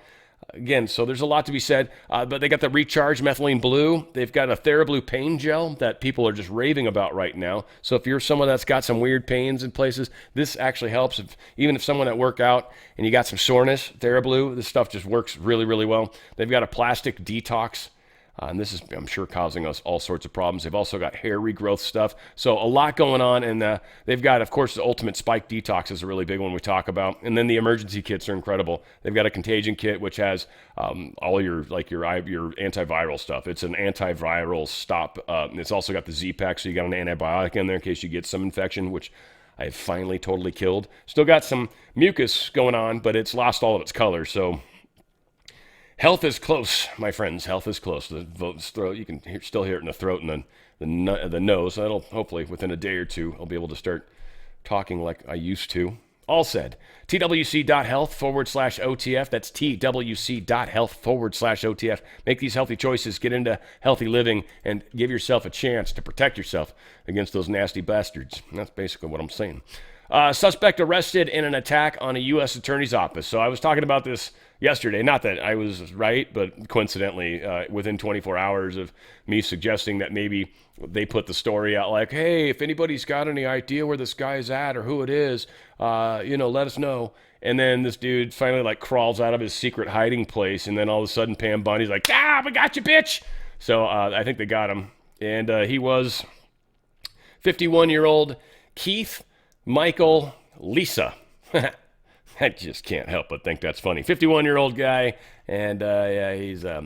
Again, so there's a lot to be said. But they got the Recharge Methylene Blue. They've got a TheraBlue pain gel that people are just raving about right now. So if you're someone that's got some weird pains in places, this actually helps. Even if someone that work out and you got some soreness, TheraBlue, this stuff just works really, really well. They've got a plastic detox. And this is, I'm sure, causing us all sorts of problems. They've also got hair regrowth stuff. So a lot going on. And they've got, of course, the Ultimate Spike Detox is a really big one we talk about. And then the emergency kits are incredible. They've got a contagion kit, which has all your antiviral stuff. It's an antiviral stop. It's also got the Z-Pack, so you got an antibiotic in there in case you get some infection, which I have finally totally killed. Still got some mucus going on, but it's lost all of its color. So health is close, my friends. Health is close. The throat, you can still hear it in the throat and the nose. That'll hopefully within a day or two, I'll be able to start talking like I used to. All said, twc.health/OTF. That's twc.health/OTF. Make these healthy choices, get into healthy living, and give yourself a chance to protect yourself against those nasty bastards. And that's basically what I'm saying. Suspect arrested in an attack on a U.S. attorney's office. So I was talking about this yesterday. Not that I was right, but coincidentally, within 24 hours of me suggesting that maybe they put the story out like, hey, if anybody's got any idea where this guy's at or who it is, let us know. And then this dude finally crawls out of his secret hiding place. And then all of a sudden, Pam Bundy's like, we got you, bitch. So I think they got him. And he was 51-year-old Keith Michael Lisa. I just can't help but think that's funny. 51-year-old guy, and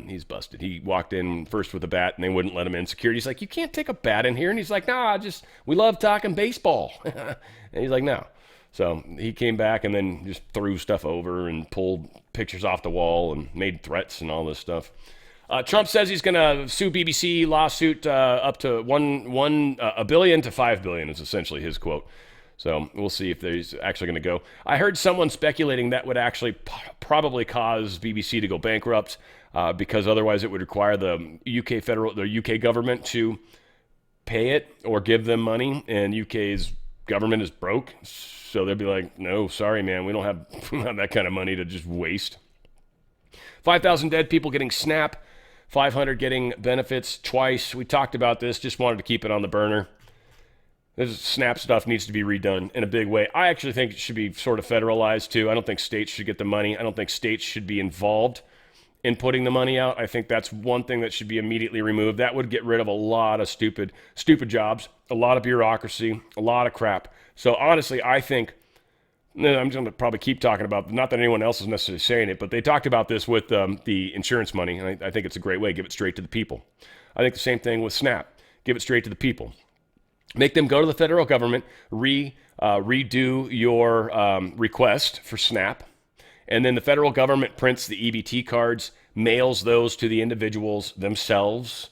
he's busted. He walked in first with a bat, and they wouldn't let him in. Security's like, you can't take a bat in here. And he's like, nah, we love talking baseball. And he's like, no. So he came back and then just threw stuff over and pulled pictures off the wall and made threats and all this stuff. Trump says he's going to sue BBC lawsuit up to $1 billion to $5 billion is essentially his quote. So we'll see if there's actually going to go. I heard someone speculating that would actually probably cause BBC to go bankrupt because otherwise it would require the UK government to pay it or give them money, and UK's government is broke. So they'll be like, no, sorry, man, we don't have that kind of money to just waste. 5,000 dead people getting SNAP, 500 getting benefits twice. We talked about this, just wanted to keep it on the burner. This SNAP stuff needs to be redone in a big way. I actually think it should be sort of federalized too. I don't think states should get the money. I don't think states should be involved in putting the money out. I think that's one thing that should be immediately removed. That would get rid of a lot of stupid jobs, a lot of bureaucracy, a lot of crap. So honestly, I think, I'm just going to probably keep talking about, not that anyone else is necessarily saying it, but they talked about this with the insurance money, and I think it's a great way. Give it straight to the people. I think the same thing with SNAP. Give it straight to the people. Make them go to the federal government, redo your request for SNAP, and then the federal government prints the EBT cards, mails those to the individuals themselves,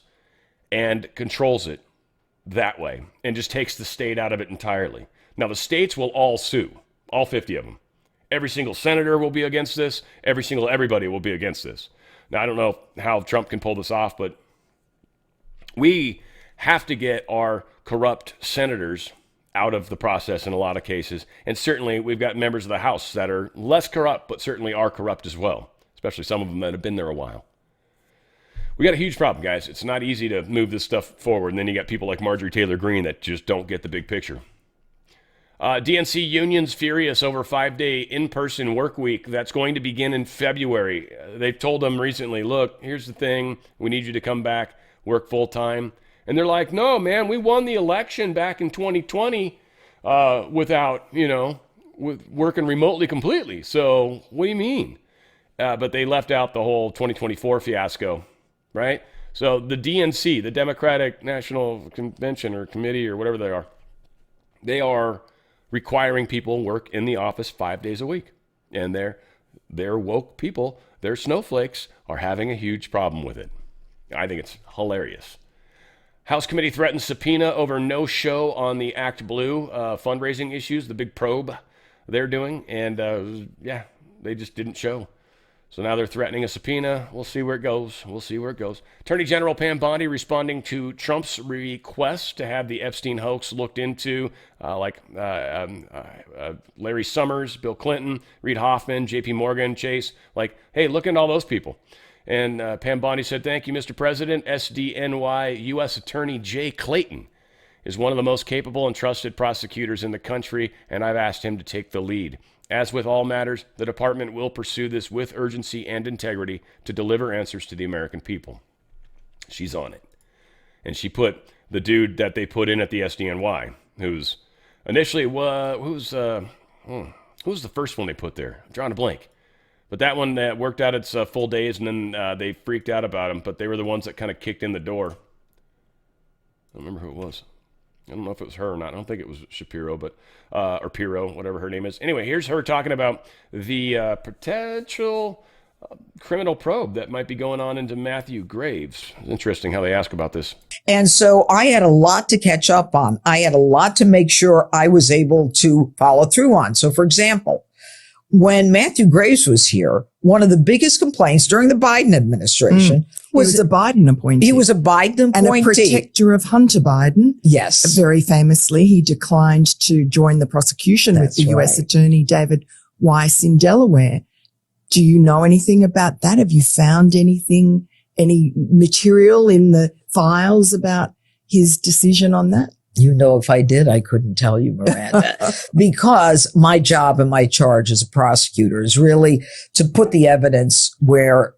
and controls it that way, and just takes the state out of it entirely. Now, the states will all sue, all 50 of them. Every single senator will be against this. Everybody will be against this. Now, I don't know how Trump can pull this off, but we have to get our corrupt senators out of the process in a lot of cases. And certainly we've got members of the House that are less corrupt, but certainly are corrupt as well, especially some of them that have been there a while. We got a huge problem, guys. It's not easy to move this stuff forward. And then you got people like Marjorie Taylor Greene that just don't get the big picture. DNC unions furious over 5-day in-person work week that's going to begin in February. They've told them recently, look, here's the thing. We need you to come back, work full-time. And they're like, no, man, we won the election back in 2020 without, with working remotely completely. So what do you mean? But they left out the whole 2024 fiasco, right? So the DNC, the Democratic National Convention or Committee or whatever they are requiring people work in the office 5 days a week. And they're woke people, they're snowflakes, are having a huge problem with it. I think it's hilarious. House committee threatens subpoena over no-show on the Act Blue fundraising issues, the big probe they're doing. And they just didn't show. So now they're threatening a subpoena. We'll see where it goes. Attorney General Pam Bondi responding to Trump's request to have the Epstein hoax looked into, Larry Summers, Bill Clinton, Reid Hoffman, J.P. Morgan, Chase. Like, hey, look into all those people. And Pam Bondi said, thank you, Mr. President. SDNY U.S. Attorney Jay Clayton is one of the most capable and trusted prosecutors in the country, and I've asked him to take the lead. As with all matters, the department will pursue this with urgency and integrity to deliver answers to the American people. She's on it. And she put the dude that they put in at the SDNY, who's initially, who's the first one they put there? I'm drawing a blank. But that one that worked out its full days, and then they freaked out about him, but they were the ones that kind of kicked in the door. I don't remember who it was. I don't know if it was her or not. I don't think it was Shapiro, or Piro, whatever her name is. Anyway, here's her talking about the potential criminal probe that might be going on into Matthew Graves. Interesting how they ask about this. And so I had a lot to catch up on. I had a lot to make sure I was able to follow through on. So, for example, when Matthew Graves was here, one of the biggest complaints during the Biden administration was a Biden appointee. He was a Biden appointee. And a protector of Hunter Biden. Yes. Very famously, he declined to join the prosecution with the U.S. Attorney David Weiss in Delaware. Do you know anything about that? Have you found anything, any material in the files about his decision on that? You know, if I did, I couldn't tell you, Miranda, because my job and my charge as a prosecutor is really to put the evidence where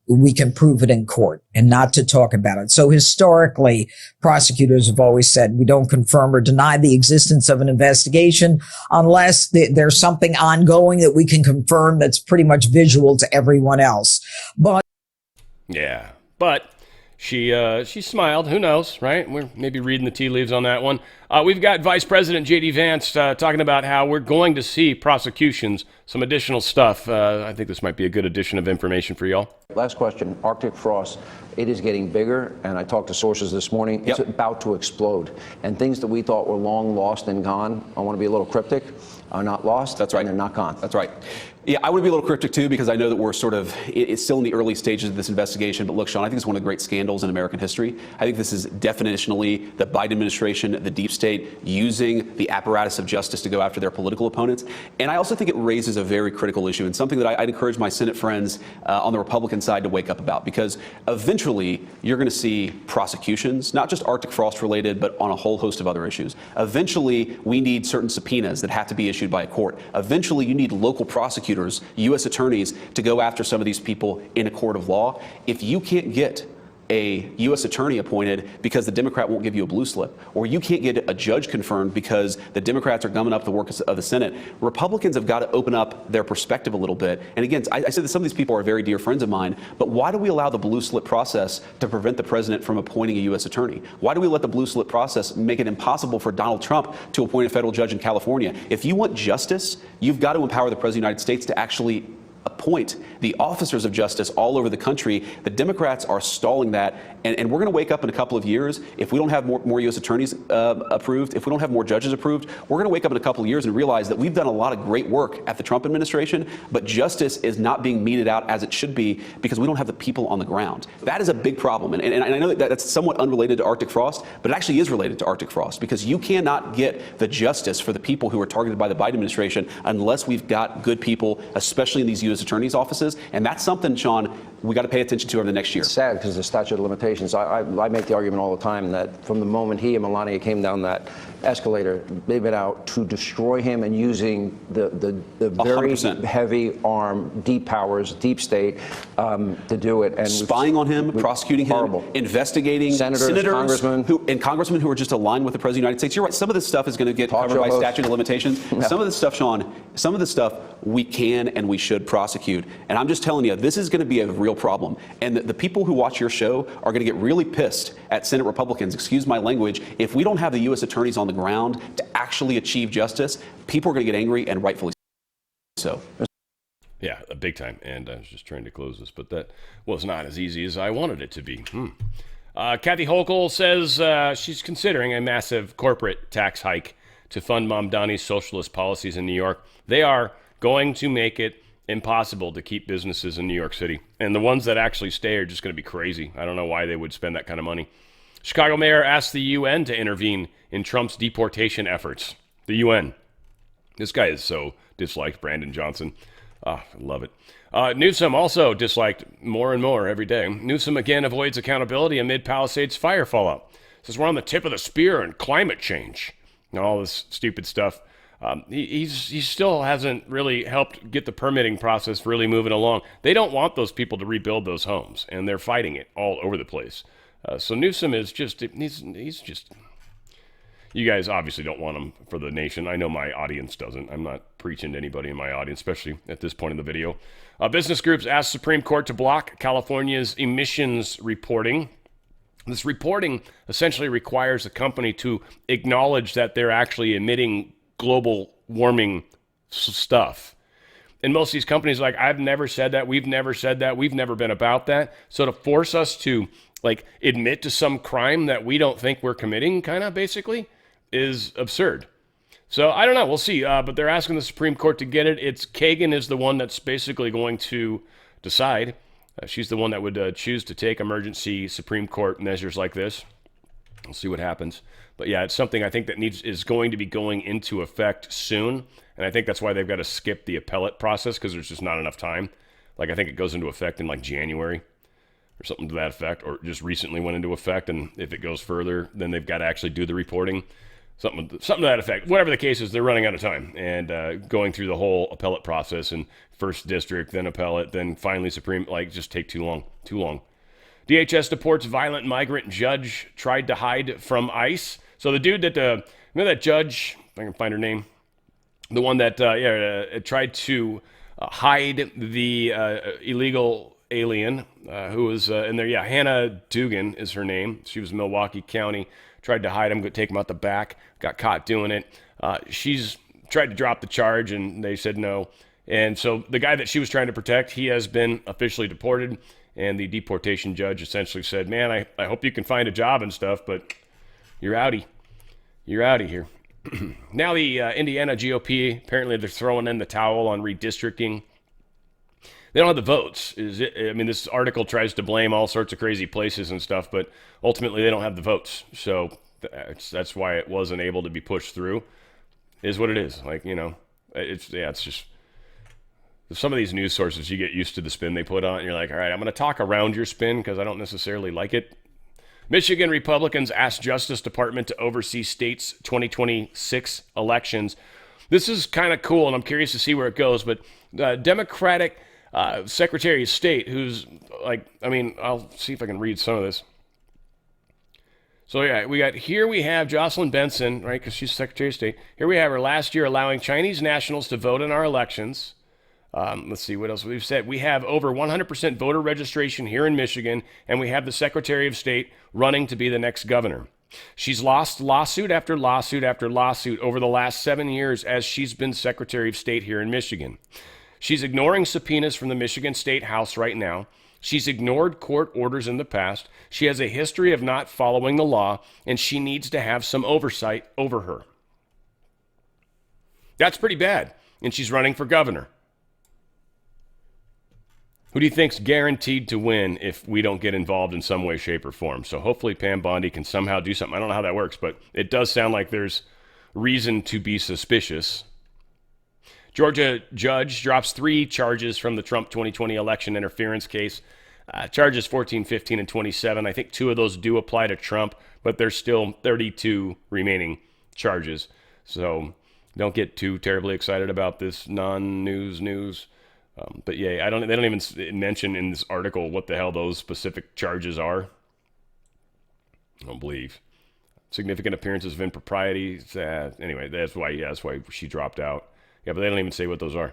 we can prove it in court and not to talk about it. So historically, prosecutors have always said we don't confirm or deny the existence of an investigation unless there's something ongoing that we can confirm that's pretty much visual to everyone else. But She smiled. Who knows, right? We're maybe reading the tea leaves on that one. We've got Vice President J.D. Vance talking about how we're going to see prosecutions, some additional stuff. I think this might be a good addition of information for y'all. Last question. Arctic frost, it is getting bigger, and I talked to sources this morning. It's about to explode. And things that we thought were long lost and gone, I want to be a little cryptic, are not lost. That's right. And they're not gone. That's right. Yeah, I want to be a little cryptic, too, because I know that we're it's still in the early stages of this investigation. But look, Sean, I think it's one of the great scandals in American history. I think this is definitionally the Biden administration, the deep state, using the apparatus of justice to go after their political opponents. And I also think it raises a very critical issue and something that I'd encourage my Senate friends on the Republican side to wake up about, because eventually you're going to see prosecutions, not just Arctic frost related, but on a whole host of other issues. Eventually, we need certain subpoenas that have to be issued by a court. Eventually, you need local prosecutors, U.S. attorneys, to go after some of these people in a court of law. If you can't get a U.S. attorney appointed because the Democrat won't give you a blue slip, or you can't get a judge confirmed because the Democrats are gumming up the work of the Senate, Republicans have got to open up their perspective a little bit. And again, I said that some of these people are very dear friends of mine, but why do we allow the blue slip process to prevent the president from appointing a U.S. attorney? Why do we let the blue slip process make it impossible for Donald Trump to appoint a federal judge in California? If you want justice, you've got to empower the President of the United States to actually appoint the officers of justice all over the country. The Democrats are stalling that, and we're going to wake up in a couple of years if we don't have more U.S. attorneys approved, if we don't have more judges approved. We're going to wake up in a couple of years and realize that we've done a lot of great work at the Trump administration, but justice is not being meted out as it should be because we don't have the people on the ground. That is a big problem, and I know that that's somewhat unrelated to Arctic frost, but it actually is related to Arctic frost, because you cannot get the justice for the people who are targeted by the Biden administration unless we've got good people, especially in these U.S. attorneys' offices. And that's something, Sean, we got to pay attention to over the next year. It's sad because the statute of limitations, I make the argument all the time that from the moment he and Melania came down that escalator, they've been out to destroy him and using the very 100%. heavy arm, deep powers, deep state to do it. And spying on him, prosecuting him, investigating senators, congressmen who are just aligned with the President of the United States. You're right. Some of this stuff is going to get covered by statute of limitations. Yeah. Some of this stuff, Sean, some of this stuff we can and we should prosecute. And I'm just telling you, this is going to be a real problem. And the people who watch your show are going to get really pissed at Senate Republicans, excuse my language, if we don't have the U.S. attorneys on the ground to actually achieve justice. People are going to get angry, and rightfully so. Yeah, big time. And I was just trying to close this, but that was not as easy as I wanted it to be. Kathy Hochul says she's considering a massive corporate tax hike to fund Mamdani's socialist policies in New York. They are going to make it impossible to keep businesses in New York City. And the ones that actually stay are just going to be crazy. I don't know why they would spend that kind of money. Chicago mayor asked the UN to intervene in Trump's deportation efforts. The UN. This guy is so disliked, Brandon Johnson. I love it. Newsom also disliked more and more every day. Newsom again avoids accountability amid Palisades fire fallout. Says we're on the tip of the spear in climate change and all this stupid stuff. He still hasn't really helped get the permitting process really moving along. They don't want those people to rebuild those homes, and they're fighting it all over the place. So Newsom is just, he's just, you guys obviously don't want him for the nation. I know my audience doesn't. I'm not preaching to anybody in my audience, especially at this point in the video. Business groups asked Supreme Court to block California's emissions reporting. This reporting essentially requires a company to acknowledge that they're actually emitting global warming stuff. And most of these companies are like, I've never said that. We've never said that. We've never been about that. So to force us to like admit to some crime that we don't think we're committing, kind of basically, is absurd. So I don't know. We'll see. But they're asking the Supreme Court to get it. It's Kagan is the one that's basically going to decide. She's the one that would choose to take emergency Supreme Court measures like this. We'll see what happens. But yeah, it's something I think that is going to be going into effect soon. And I think that's why they've got to skip the appellate process because there's just not enough time. Like I think it goes into effect in like January or something to that effect, or just recently went into effect. And if it goes further, then they've got to actually do the reporting. Something to that effect. Whatever the case is, they're running out of time and going through the whole appellate process and first district, then appellate, then finally Supreme, like just take too long. DHS deports violent migrant judge tried to hide from ICE. So the dude that, remember that judge, if I can find her name, the one that tried to hide the illegal alien who was in there. Yeah, Hannah Dugan is her name. She was Milwaukee County. Tried to hide him, take him out the back, got caught doing it. She's tried to drop the charge, and they said no. And so the guy that she was trying to protect, he has been officially deported. And the deportation judge essentially said, man, I hope you can find a job and stuff, but you're outie. You're out of here. Now the Indiana GOP, apparently they're throwing in the towel on redistricting. They don't have the votes. This article tries to blame all sorts of crazy places and stuff, but ultimately they don't have the votes. So that's why it wasn't able to be pushed through. Is what it is. It's just some of these news sources, you get used to the spin they put on, and you're like, all right, I'm going to talk around your spin because I don't necessarily like it. Michigan Republicans asked Justice Department to oversee state's 2026 elections. This is kind of cool, and I'm curious to see where it goes, but Democratic Secretary of State, who's I'll see if I can read some of this. So yeah, we have Jocelyn Benson, right, because she's Secretary of State. Here we have her last year allowing Chinese nationals to vote in our elections. Let's see what else we've said. We have over 100% voter registration here in Michigan, and we have the Secretary of State running to be the next governor. She's lost lawsuit after lawsuit after lawsuit over the last 7 years as she's been Secretary of State here in Michigan. She's ignoring subpoenas from the Michigan State House right now. She's ignored court orders in the past. She has a history of not following the law, and she needs to have some oversight over her. That's pretty bad, and she's running for governor. Who do you think's guaranteed to win if we don't get involved in some way, shape, or form? So hopefully Pam Bondi can somehow do something. I don't know how that works, but it does sound like there's reason to be suspicious. Georgia judge drops 3 charges from the Trump 2020 election interference case. Charges 14, 15, and 27. I think 2 of those do apply to Trump, but there's still 32 remaining charges. So don't get too terribly excited about this non-news news. But yeah, they don't even mention in this article what the hell those specific charges are. I don't believe. Significant appearances of improprieties. Anyway, that's why she dropped out. Yeah, but they don't even say what those are.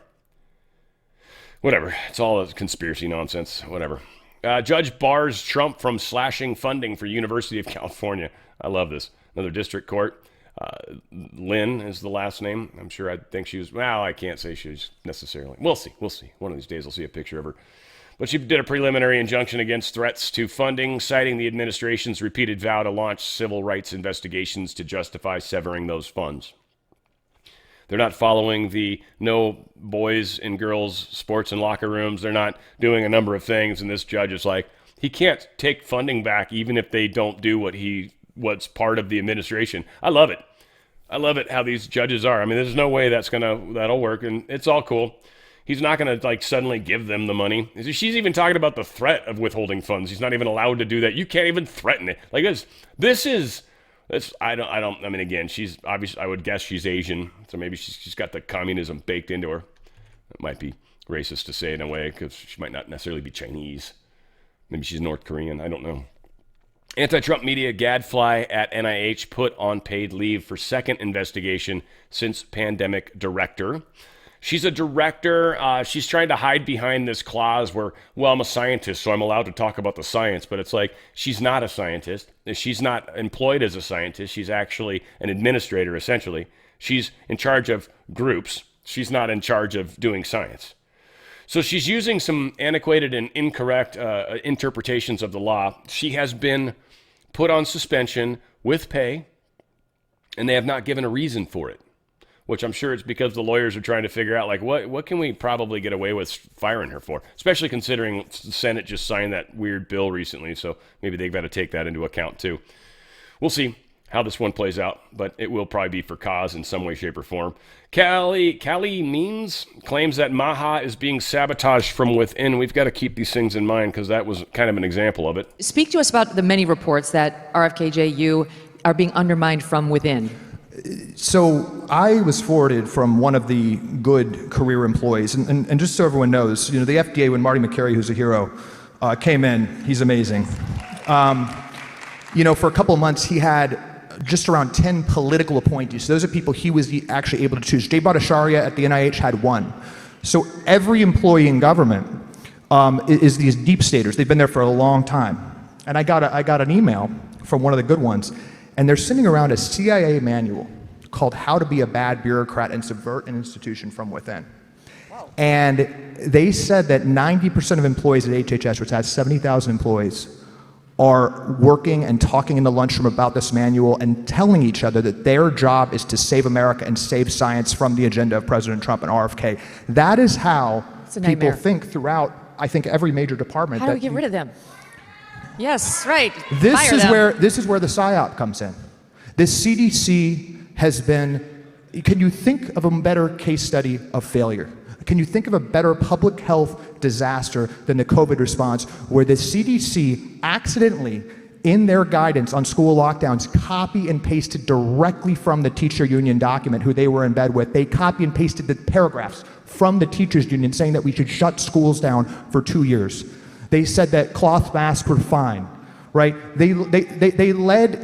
Whatever. It's all conspiracy nonsense. Whatever. Judge bars Trump from slashing funding for University of California. I love this. Another district court. Lynn is the last name. I'm sure I think she was, well, I can't say she was necessarily. We'll see. One of these days I'll see a picture of her. But she did a preliminary injunction against threats to funding, citing the administration's repeated vow to launch civil rights investigations to justify severing those funds. They're not following the no boys and girls sports and locker rooms. They're not doing a number of things. And this judge is like, he can't take funding back even if they don't do what's part of the administration. I love it. I love it how these judges are. I mean, there's no way that'll work, and it's all cool. He's not going to like suddenly give them the money. She's even talking about the threat of withholding funds. He's not even allowed to do that. You can't even threaten it. Like I mean, again, she's obviously, I would guess she's Asian, so maybe she's got the communism baked into her. It might be racist to say it in a way because she might not necessarily be Chinese. Maybe she's North Korean. I don't know. Anti-Trump media gadfly at NIH put on paid leave for second investigation since pandemic director. She's a director. She's trying to hide behind this clause where, well, I'm a scientist, so I'm allowed to talk about the science. But it's like, she's not a scientist. She's not employed as a scientist. She's actually an administrator, essentially. She's in charge of groups. She's not in charge of doing science. So she's using some antiquated and incorrect interpretations of the law. She has been put on suspension with pay, and they have not given a reason for it, which I'm sure it's because the lawyers are trying to figure out, like, what can we probably get away with firing her for, especially considering the Senate just signed that weird bill recently, so maybe they've got to take that into account too. We'll see how this one plays out, but it will probably be for cause in some way, shape, or form. Callie Means claims that Maha is being sabotaged from within. We've got to keep these things in mind because that was kind of an example of it. Speak to us about the many reports that RFKJU are being undermined from within. So I was forwarded from one of the good career employees, and just so everyone knows, the FDA, when Marty McCary, who's a hero, came in, he's amazing. For a couple of months, he had just around 10 political appointees. So those are people he was actually able to choose. Jay Bhattacharya at the NIH had 1. So every employee in government is these deep staters. They've been there for a long time. And I got an email from one of the good ones, and they're sending around a CIA manual called How to Be a Bad Bureaucrat and Subvert an Institution from Within. Wow. And they said that 90% of employees at HHS, which has 70,000 employees, are working and talking in the lunchroom about this manual and telling each other that their job is to save America and save science from the agenda of President Trump and RFK. That is how people think throughout, I think, every major department. How do we get rid of them? Yes, right. This is where the PSYOP comes in. The CDC has been, can you think of a better case study of failure? Can you think of a better public health disaster than the COVID response, where the CDC accidentally, in their guidance on school lockdowns, copy and pasted directly from the teacher union document who they were in bed with. They copy and pasted the paragraphs from the teachers union saying that we should shut schools down for 2 years. They said that cloth masks were fine, right? They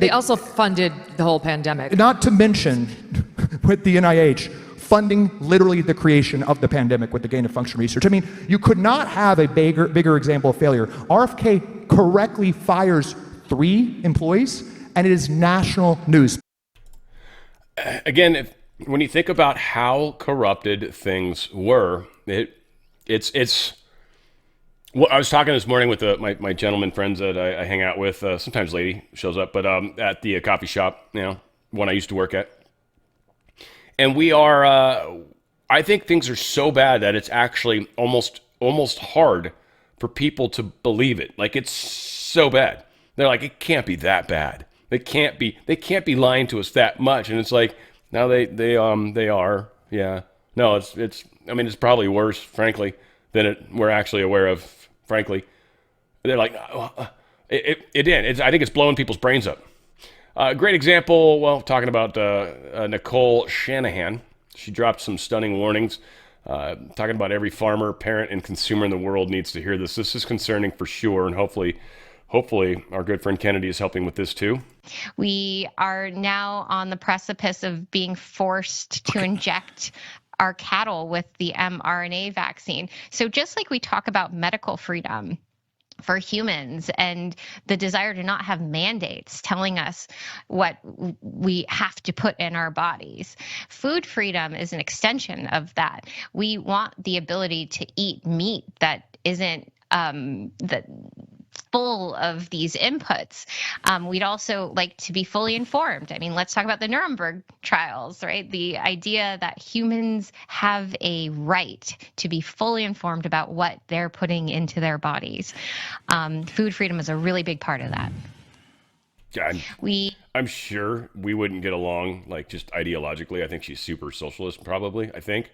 also funded the whole pandemic. Not to mention, with the NIH, funding literally the creation of the pandemic with the gain of function research. I mean, you could not have a bigger example of failure. RFK correctly fires 3 employees, and it is national news. Again, when you think about how corrupted things were, it's. Well, I was talking this morning with my gentleman friends that I hang out with. Sometimes lady shows up, but at the coffee shop, one I used to work at. And we are, I think things are so bad that it's actually almost hard for people to believe it. Like, it's so bad. They're like, it can't be that bad. They can't be lying to us that much. And it's like, now they are. Yeah. No, it's probably worse, frankly, than we're actually aware of, frankly. They're like, it did. I think it's blowing people's brains up. Great example, well, talking about Nicole Shanahan. She dropped some stunning warnings, talking about every farmer, parent, and consumer in the world needs to hear this. This is concerning for sure, and hopefully our good friend Kennedy is helping with this too. We are now on the precipice of being forced to inject our cattle with the mRNA vaccine. So just like we talk about medical freedom for humans and the desire to not have mandates telling us what we have to put in our bodies, food freedom is an extension of that. We want the ability to eat meat that isn't full of these inputs. We'd also like to be fully informed. I mean, let's talk about the Nuremberg trials, right? The idea that humans have a right to be fully informed about what they're putting into their bodies. Food freedom is a really big part of that. Yeah, I'm sure we wouldn't get along, like, just ideologically. I think she's super socialist, probably, I think.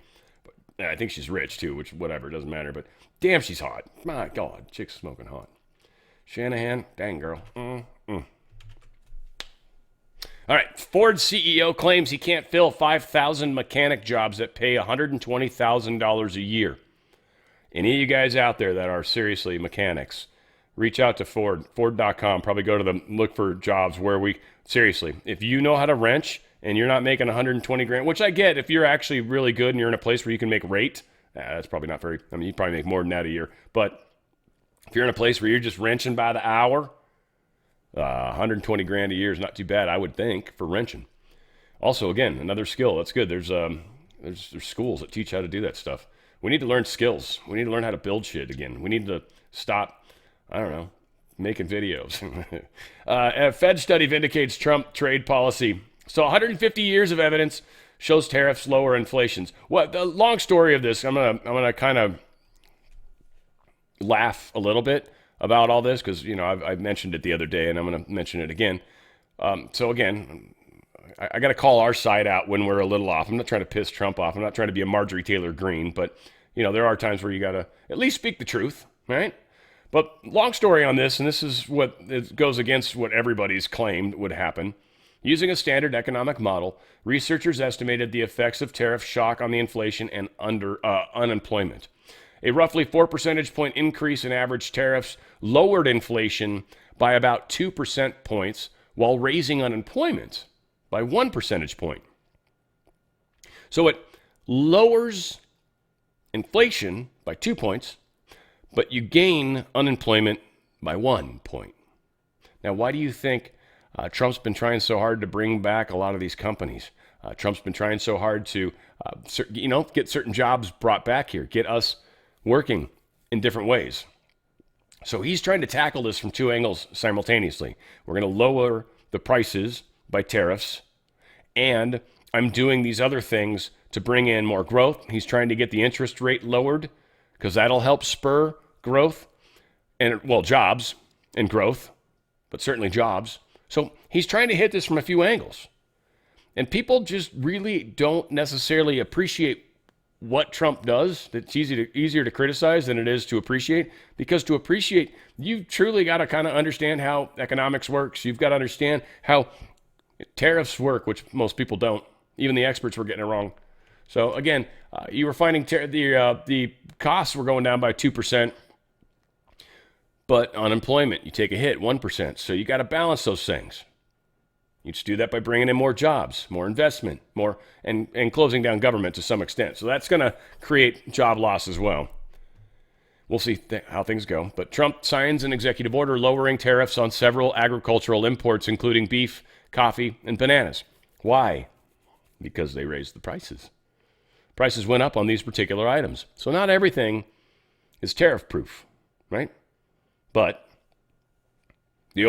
But I think she's rich, too, which, whatever, doesn't matter. But damn, she's hot. My God, chick's smoking hot. Shanahan, dang girl. All right, Ford CEO claims he can't fill 5,000 mechanic jobs that pay $120,000 a year. Any of you guys out there that are seriously mechanics, reach out to Ford, Ford.com. Probably go to them, look for jobs where seriously, if you know how to wrench and you're not making 120 grand, which I get if you're actually really good and you're in a place where you can make rate, that's probably not very, I mean, you probably make more than that a year, but if you're in a place where you're just wrenching by the hour, 120 grand a year is not too bad, I would think, for wrenching. Also, again, another skill. That's good. There's schools that teach how to do that stuff. We need to learn skills. We need to learn how to build shit again. We need to stop, I don't know, making videos. A Fed study vindicates Trump trade policy. So 150 years of evidence shows tariffs lower inflations. What the long story of this? I'm gonna kind of laugh a little bit about all this because, you know, I've mentioned it the other day and I'm going to mention it again. So again, I got to call our side out when we're a little off. I'm not trying to piss Trump off. I'm not trying to be a Marjorie Taylor Greene, but, you know, there are times where you got to at least speak the truth, right? But long story on this, and this is what it goes against what everybody's claimed would happen. Using a standard economic model, researchers estimated the effects of tariff shock on the inflation and unemployment. A roughly 4 percentage point increase in average tariffs lowered inflation by about 2 percentage points while raising unemployment by 1 percentage point. So it lowers inflation by 2 points, but you gain unemployment by 1 point. Now, why do you think Trump's been trying so hard to bring back a lot of these companies? Trump's been trying so hard to, get certain jobs brought back here, get us working in different ways. So he's trying to tackle this from two angles simultaneously. We're going to lower the prices by tariffs, and I'm doing these other things to bring in more growth. He's trying to get the interest rate lowered because that'll help spur growth and, well, jobs and growth, but certainly jobs. So he's trying to hit this from a few angles. And people just really don't necessarily appreciate what Trump does. It's easier to criticize than it is to appreciate, because to appreciate, you've truly got to kind of understand how economics works. You've got to understand how tariffs work, which most people don't. Even the experts were getting it wrong. So again, you were finding the costs were going down by 2%, but unemployment, you take a hit, 1%. So you got to balance those things. You just do that by bringing in more jobs, more investment, more and closing down government to some extent. So that's going to create job loss as well. We'll see how things go. But Trump signs an executive order lowering tariffs on several agricultural imports, including beef, coffee, and bananas. Why? Because they raised the prices. Prices went up on these particular items. So not everything is tariff proof, right? But the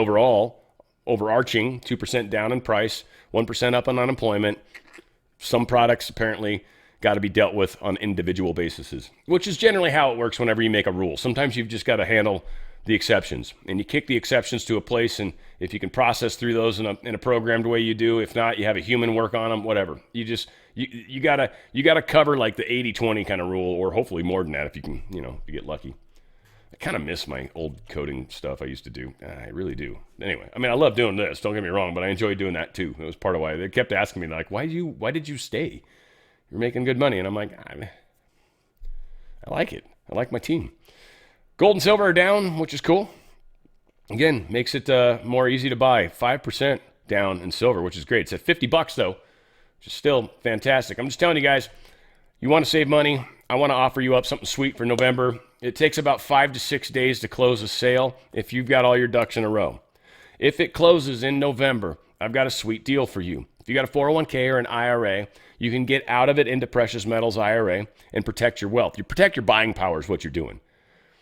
overarching 2% down in price, 1% up on unemployment. Some products apparently got to be dealt with on individual bases, which is generally how it works whenever you make a rule. Sometimes you've just got to handle the exceptions, and you kick the exceptions to a place, and if you can process through those in a programmed way, you do. If not, you have a human work on them, whatever. You gotta cover like the 80-20 kind of rule, or hopefully more than that if you can, if you get lucky. I kind of miss my old coding stuff I used to do. I really do. Anyway, I mean, I love doing this. Don't get me wrong, but I enjoy doing that too. It was part of why they kept asking me, like, why did you stay? You're making good money. And I'm like, I like it. I like my team. Gold and silver are down, which is cool. Again, makes it more easy to buy. 5% down in silver, which is great. It's at $50 though, which is still fantastic. I'm just telling you guys, you want to save money, I want to offer you up something sweet for November. It takes about 5 to 6 days to close a sale if you've got all your ducks in a row. If it closes in November, I've got a sweet deal for you. If you got a 401k or an IRA, you can get out of it into precious metals IRA and protect your wealth. You protect your buying power is what you're doing.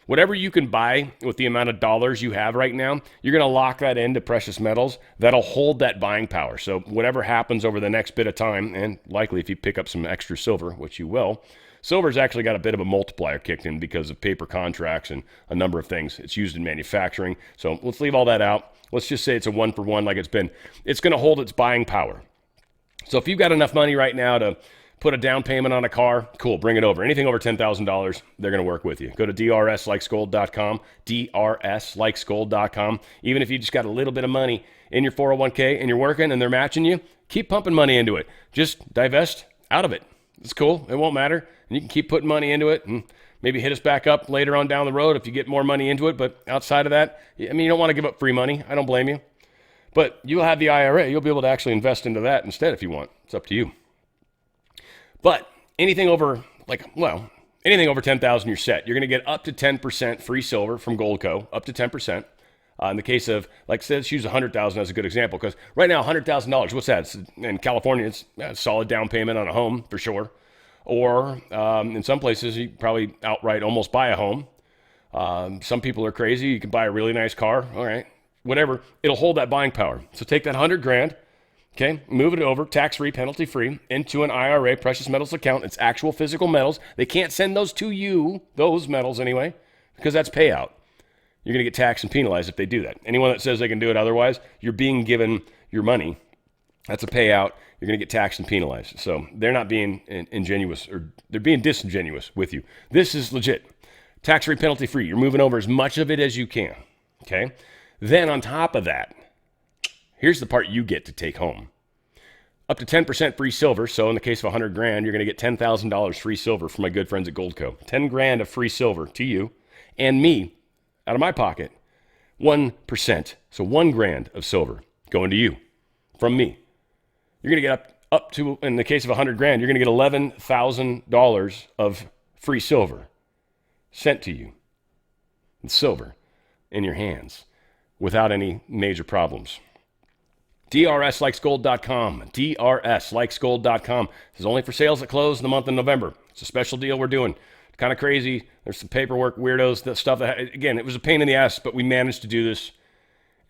Whatever you can buy with the amount of dollars you have right now, you're going to lock that into precious metals. That'll hold that buying power. So whatever happens over the next bit of time, and likely if you pick up some extra silver, which you will, silver's actually got a bit of a multiplier kicked in because of paper contracts and a number of things. It's used in manufacturing. So let's leave all that out. Let's just say it's a 1-for-1 like it's been. It's going to hold its buying power. So if you've got enough money right now to put a down payment on a car, cool, bring it over. Anything over $10,000, they're going to work with you. Go to drslikesgold.com, drslikesgold.com. Even if you just got a little bit of money in your 401k and you're working and they're matching you, keep pumping money into it. Just divest out of it. It's cool. It won't matter. And you can keep putting money into it and maybe hit us back up later on down the road if you get more money into it. But outside of that, I mean, you don't want to give up free money. I don't blame you. But you'll have the IRA. You'll be able to actually invest into that instead if you want. It's up to you. But anything over, anything over 10,000, you're set. You're going to get up to 10% free silver from Goldco, up to 10%. In the case of, like I said, let's use 100,000 as a good example, because right now, $100,000, what's that? In California, it's a solid down payment on a home for sure. Or in some places, you probably outright almost buy a home. Some people are crazy. You can buy a really nice car. All right, whatever. It'll hold that buying power. So take that $100,000. Okay, move it over, tax-free, penalty-free, into an IRA precious metals account. It's actual physical metals. They can't send those to you, those metals anyway, because that's payout. You're going to get taxed and penalized if they do that. Anyone that says they can do it otherwise, you're being given your money. That's a payout. You're going to get taxed and penalized. So they're not being ingenuous, or they're being disingenuous with you. This is legit. Tax-free, penalty-free. You're moving over as much of it as you can. Okay? Then on top of that, here's the part you get to take home. Up to 10% free silver. So in the case of $100,000, you're going to get $10,000 free silver from my good friends at Goldco. $10,000 of free silver to you and me out of my pocket. 1%. So $1,000 of silver going to you from me. You're going to get up to, in the case of $100,000, you're going to get $11,000 of free silver sent to you. It's silver in your hands without any major problems. DRSlikesgold.com. DRSlikesgold.com. This is only for sales that close in the month of November. It's a special deal we're doing. It's kind of crazy. There's some paperwork weirdos, that stuff that, again, it was a pain in the ass, but we managed to do this.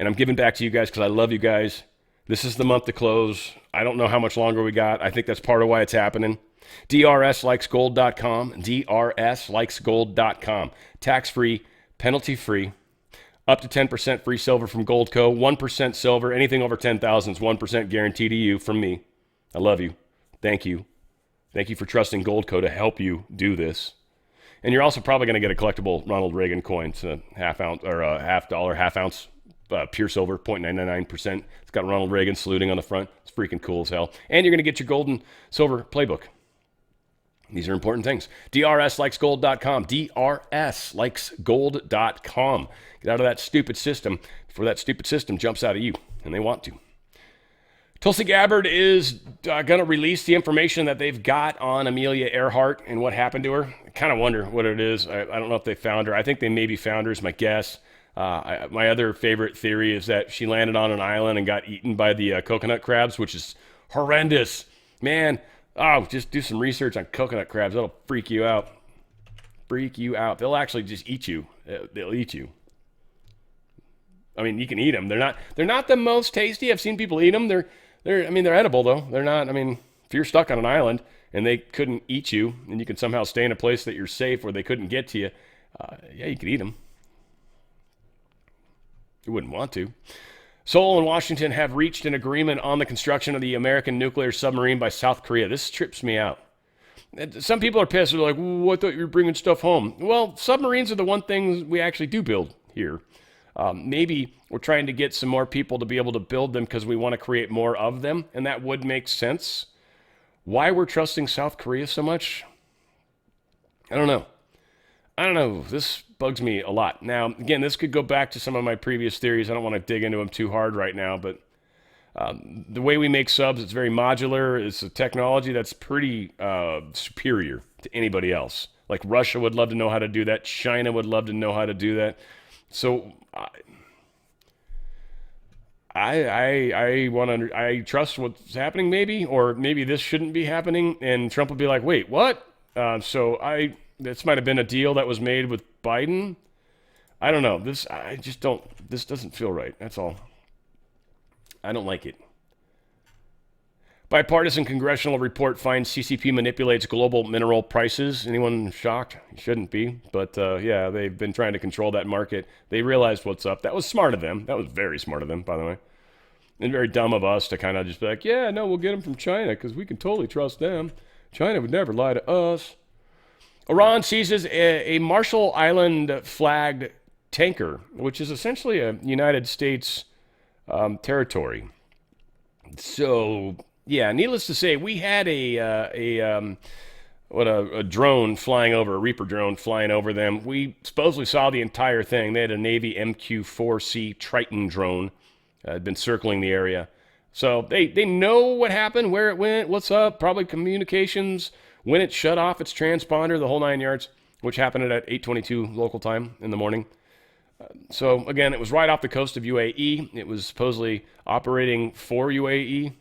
And I'm giving back to you guys because I love you guys. This is the month to close. I don't know how much longer we got. I think that's part of why it's happening. DRSlikesgold.com. DRSlikesgold.com. Tax-free, penalty-free. Up to 10% free silver from Goldco, 1% silver, anything over 10,000 is 1% guarantee to you from me. I love you. Thank you. Thank you for trusting Goldco to help you do this. And you're also probably going to get a collectible Ronald Reagan coin. It's a half ounce pure silver, 0.999%. It's got Ronald Reagan saluting on the front. It's freaking cool as hell. And you're going to get your gold and silver playbook. These are important things. DRSlikesgold.com. DRSlikesgold.com. Get out of that stupid system before that stupid system jumps out of you, and they want to. Tulsi Gabbard is going to release the information that they've got on Amelia Earhart and what happened to her. I kind of wonder what it is. I don't know if they found her. I think they maybe found her is my guess. My other favorite theory is that she landed on an island and got eaten by the coconut crabs, which is horrendous. Man, just do some research on coconut crabs. That'll freak you out. Freak you out. They'll actually just eat you. They'll eat you. I mean, you can eat them. They're not the most tasty. I've seen people eat them. They're edible though. They're not. I mean, if you're stuck on an island and they couldn't eat you, and you can somehow stay in a place that you're safe where they couldn't get to you, yeah, you could eat them. You wouldn't want to. Seoul and Washington have reached an agreement on the construction of the American nuclear submarine by South Korea. This trips me out. Some people are pissed. They're like, well, I thought you were bringing stuff home. Well, submarines are the one thing we actually do build here. Maybe we're trying to get some more people to be able to build them because we want to create more of them, and that would make sense. Why we're trusting South Korea so much? I don't know. This bugs me a lot. Now, again, this could go back to some of my previous theories. I don't want to dig into them too hard right now, but the way we make subs, it's very modular. It's a technology that's pretty superior to anybody else. Like Russia would love to know how to do that. China would love to know how to do that. So I trust what's happening, maybe, or maybe this shouldn't be happening, and Trump would be like, wait, what? This might have been a deal that was made with Biden. I don't know. This doesn't feel right. That's all. I don't like it. Bipartisan congressional report finds CCP manipulates global mineral prices. Anyone shocked? You shouldn't be. But yeah, they've been trying to control that market. They realized what's up. That was smart of them. That was very smart of them, by the way. And very dumb of us to kind of just be like, yeah, no, we'll get them from China because we can totally trust them. China would never lie to us. Iran seizes a Marshall Island flagged tanker, which is essentially a United States territory. So, yeah, needless to say, we had a drone flying over, a Reaper drone flying over them. We supposedly saw the entire thing. They had a Navy MQ-4C Triton drone had been circling the area. So they know what happened, where it went, what's up, probably communications, when it shut off its transponder, the whole 9 yards, which happened at 8:22 local time in the morning. So, again, it was right off the coast of UAE. It was supposedly operating for UAE.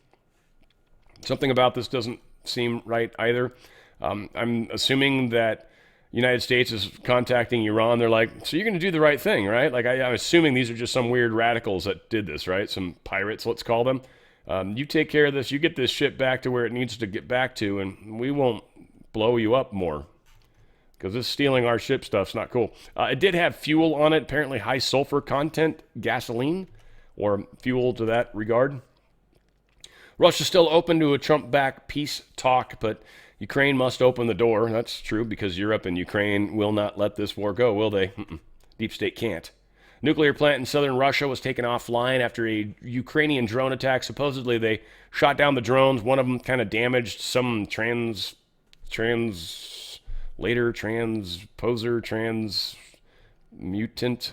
Something about this doesn't seem right either. I'm assuming that United States is contacting Iran. They're like, so you're going to do the right thing, right? Like, I'm assuming these are just some weird radicals that did this, right? Some pirates, let's call them. You take care of this. You get this ship back to where it needs to get back to, and we won't blow you up more. Because this stealing our ship stuff's not cool. It did have fuel on it, apparently high sulfur content, gasoline, or fuel to that regard. Russia's still open to a Trump-backed peace talk, but Ukraine must open the door. That's true, because Europe and Ukraine will not let this war go, will they? Deep state can't. Nuclear plant in southern Russia was taken offline after a Ukrainian drone attack. Supposedly they shot down the drones. One of them kind of damaged some transmutant,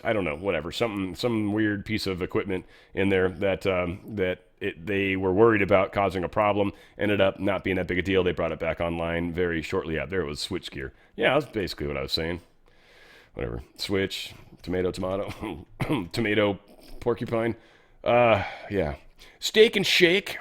I don't know, whatever, some weird piece of equipment in there that they were worried about causing a problem. Ended up not being that big a deal. They brought it back online very shortly after. There it was switchgear. Yeah, that's basically what I was saying. Whatever. Switch, tomato, tomato, porcupine. Yeah. Steak and Shake.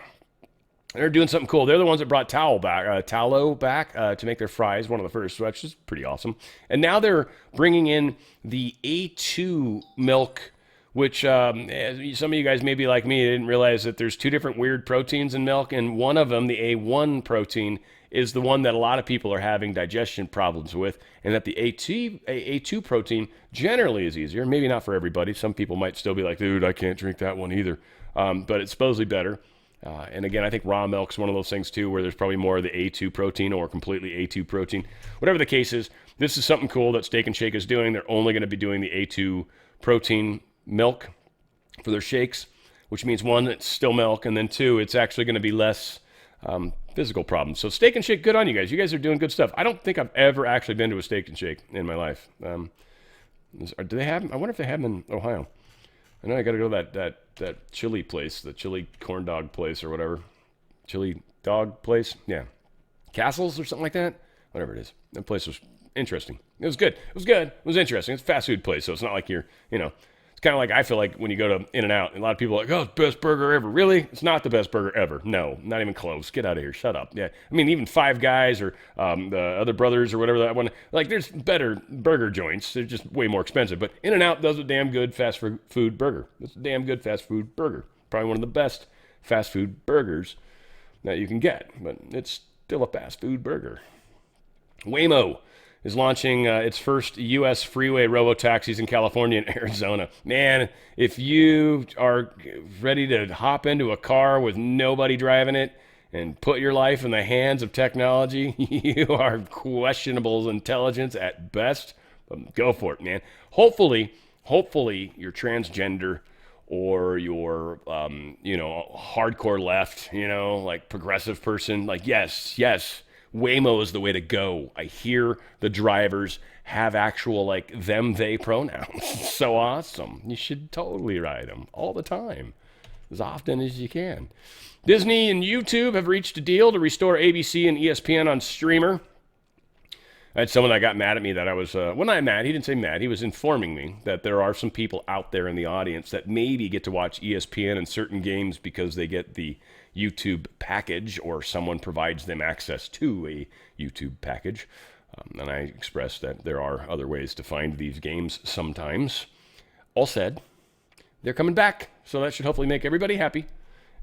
They're doing something cool. They're the ones that brought tallow back to make their fries, one of the first, which is pretty awesome. And now they're bringing in the A2 milk, which some of you guys may be like me, didn't realize that there's two different weird proteins in milk, and one of them, the A1 protein, is the one that a lot of people are having digestion problems with, and that the A2 protein generally is easier. Maybe not for everybody. Some people might still be like, dude, I can't drink that one either. But it's supposedly better. And again, I think raw milk's one of those things too, where there's probably more of the A2 protein or completely A2 protein. Whatever the case is, this is something cool that Steak and Shake is doing. They're only going to be doing the A2 protein milk for their shakes, which means one, it's still milk, and then two, it's actually going to be less physical problems. So Steak and Shake, good on you guys. You guys are doing good stuff. I don't think I've ever actually been to a Steak and Shake in my life. Do they have them? I wonder if they have them in Ohio. I know I got to go to that chili place, the chili corn dog place or whatever. Chili dog place? Yeah. Castles or something like that? Whatever it is. That place was interesting. It was good. It was interesting. It's a fast food place, so it's not like you're, it's kind of like I feel like when you go to In-N-Out, and a lot of people are like, oh, it's the best burger ever. Really? It's not the best burger ever. No, not even close. Get out of here. Shut up. Yeah. I mean, even Five Guys or the other brothers or whatever that one. Like, there's better burger joints. They're just way more expensive. But In-N-Out does a damn good fast food burger. It's a damn good fast food burger. Probably one of the best fast food burgers that you can get. But it's still a fast food burger. Waymo is launching its first U.S. freeway robo-taxis in California and Arizona. Man, if you are ready to hop into a car with nobody driving it and put your life in the hands of technology, you are questionable intelligence at best. But go for it, man. Hopefully you're transgender or you're, hardcore left, like progressive person. Like, yes, Waymo is the way to go. I hear the drivers have actual, like, them, they pronouns. So awesome. You should totally ride them all the time, as often as you can. Disney and YouTube have reached a deal to restore ABC and ESPN on streamer. I had someone that got mad at me that I was, well, not mad, he didn't say mad, he was informing me that there are some people out there in the audience that maybe get to watch ESPN and certain games because they get the YouTube package or someone provides them access to a YouTube package. And I expressed that there are other ways to find these games sometimes. All said, they're coming back, so that should hopefully make everybody happy.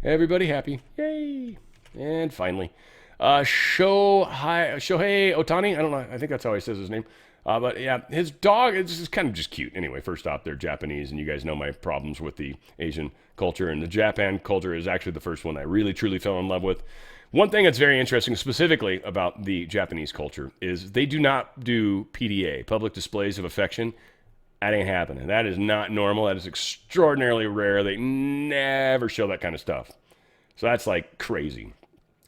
Everybody happy. Yay! And finally, Shohei Ohtani. I don't know. I think that's how he says his name. But yeah, his dog is kind of just cute. Anyway, first off, they're Japanese, and you guys know my problems with the Asian culture. And the Japan culture is actually the first one I really, truly fell in love with. One thing that's very interesting specifically about the Japanese culture is they do not do PDA, public displays of affection. That ain't happening. That is not normal. That is extraordinarily rare. They never show that kind of stuff. So that's like crazy.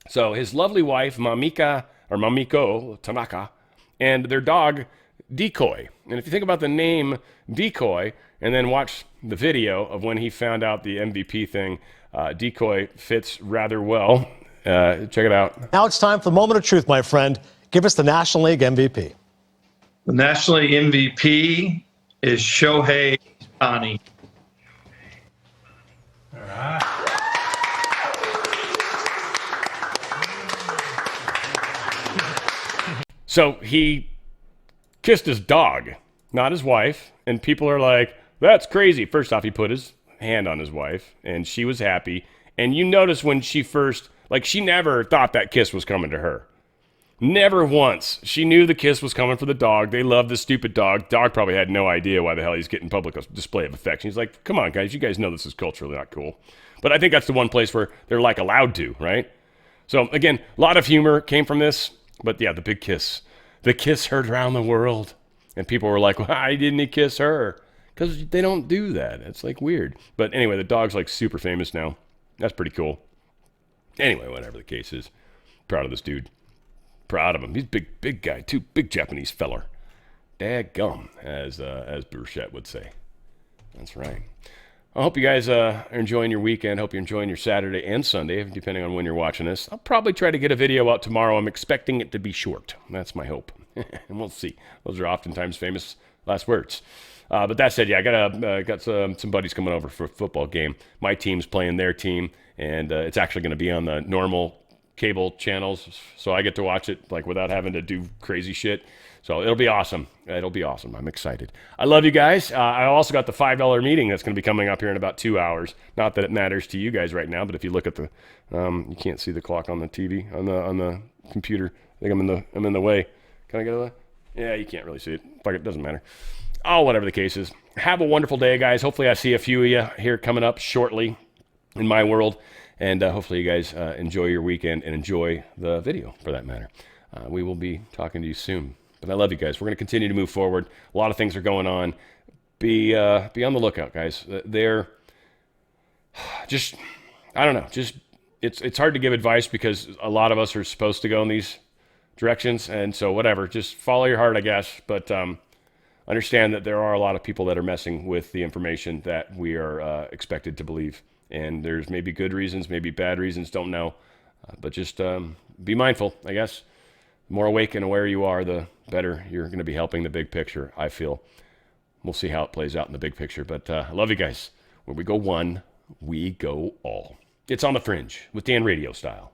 So his lovely wife, Mamiko Tanaka, and their dog, Decoy. And if you think about the name Decoy, and then watch the video of when he found out the MVP thing, Decoy fits rather well. Check it out. Now it's time for the moment of truth, my friend. Give us the National League MVP. The National League MVP is Shohei Ohtani. All right. So he kissed his dog, not his wife, and people are like, that's crazy. First off, he put his hand on his wife, and she was happy. And you notice when she first, like, she never thought that kiss was coming to her. Never once. She knew the kiss was coming for the dog. They loved the stupid dog. Dog probably had no idea why the hell he's getting public display of affection. He's like, come on, guys. You guys know this is culturally not cool. But I think that's the one place where they're, like, allowed to, right? So, again, a lot of humor came from this. But, yeah, the big kiss. The kiss heard around the world. And people were like, why didn't he kiss her? Because they don't do that. It's, like, weird. But, anyway, the dog's, like, super famous now. That's pretty cool. Anyway, whatever the case is. Proud of this dude. Proud of him. He's a big guy, too. Big Japanese feller. Daggum, as Burchette would say. That's right. I hope you guys are enjoying your weekend. Hope you're enjoying your Saturday and Sunday, depending on when you're watching this. I'll probably try to get a video out tomorrow. I'm expecting it to be short. That's my hope. And we'll see. Those are oftentimes famous last words. But that said, yeah, I got some buddies coming over for a football game. My team's playing their team, and it's actually going to be on the normal cable channels, so I get to watch it like without having to do crazy shit. So it'll be awesome. It'll be awesome. I'm excited. I love you guys. I also got the $5 meeting that's going to be coming up here in about 2 hours. Not that it matters to you guys right now, but if you look at the, you can't see the clock on the TV on the computer. I think I'm in the way. Can I get away? Yeah, you can't really see it. But it doesn't matter. Oh, whatever the case is. Have a wonderful day, guys. Hopefully I see a few of you here coming up shortly in my world. And hopefully you guys enjoy your weekend and enjoy the video, for that matter. We will be talking to you soon. But I love you guys. We're going to continue to move forward. A lot of things are going on. Be on the lookout, guys. They're just, I don't know. Just it's hard to give advice because a lot of us are supposed to go in these directions. And so whatever. Just follow your heart, I guess. But understand that there are a lot of people that are messing with the information that we are expected to believe. And there's maybe good reasons, maybe bad reasons, don't know. But just be mindful, I guess. The more awake and aware you are, the better you're going to be helping the big picture, I feel. We'll see how it plays out in the big picture. But I love you guys. When we go one, we go all. It's on the Fringe with Dan RadioStyle.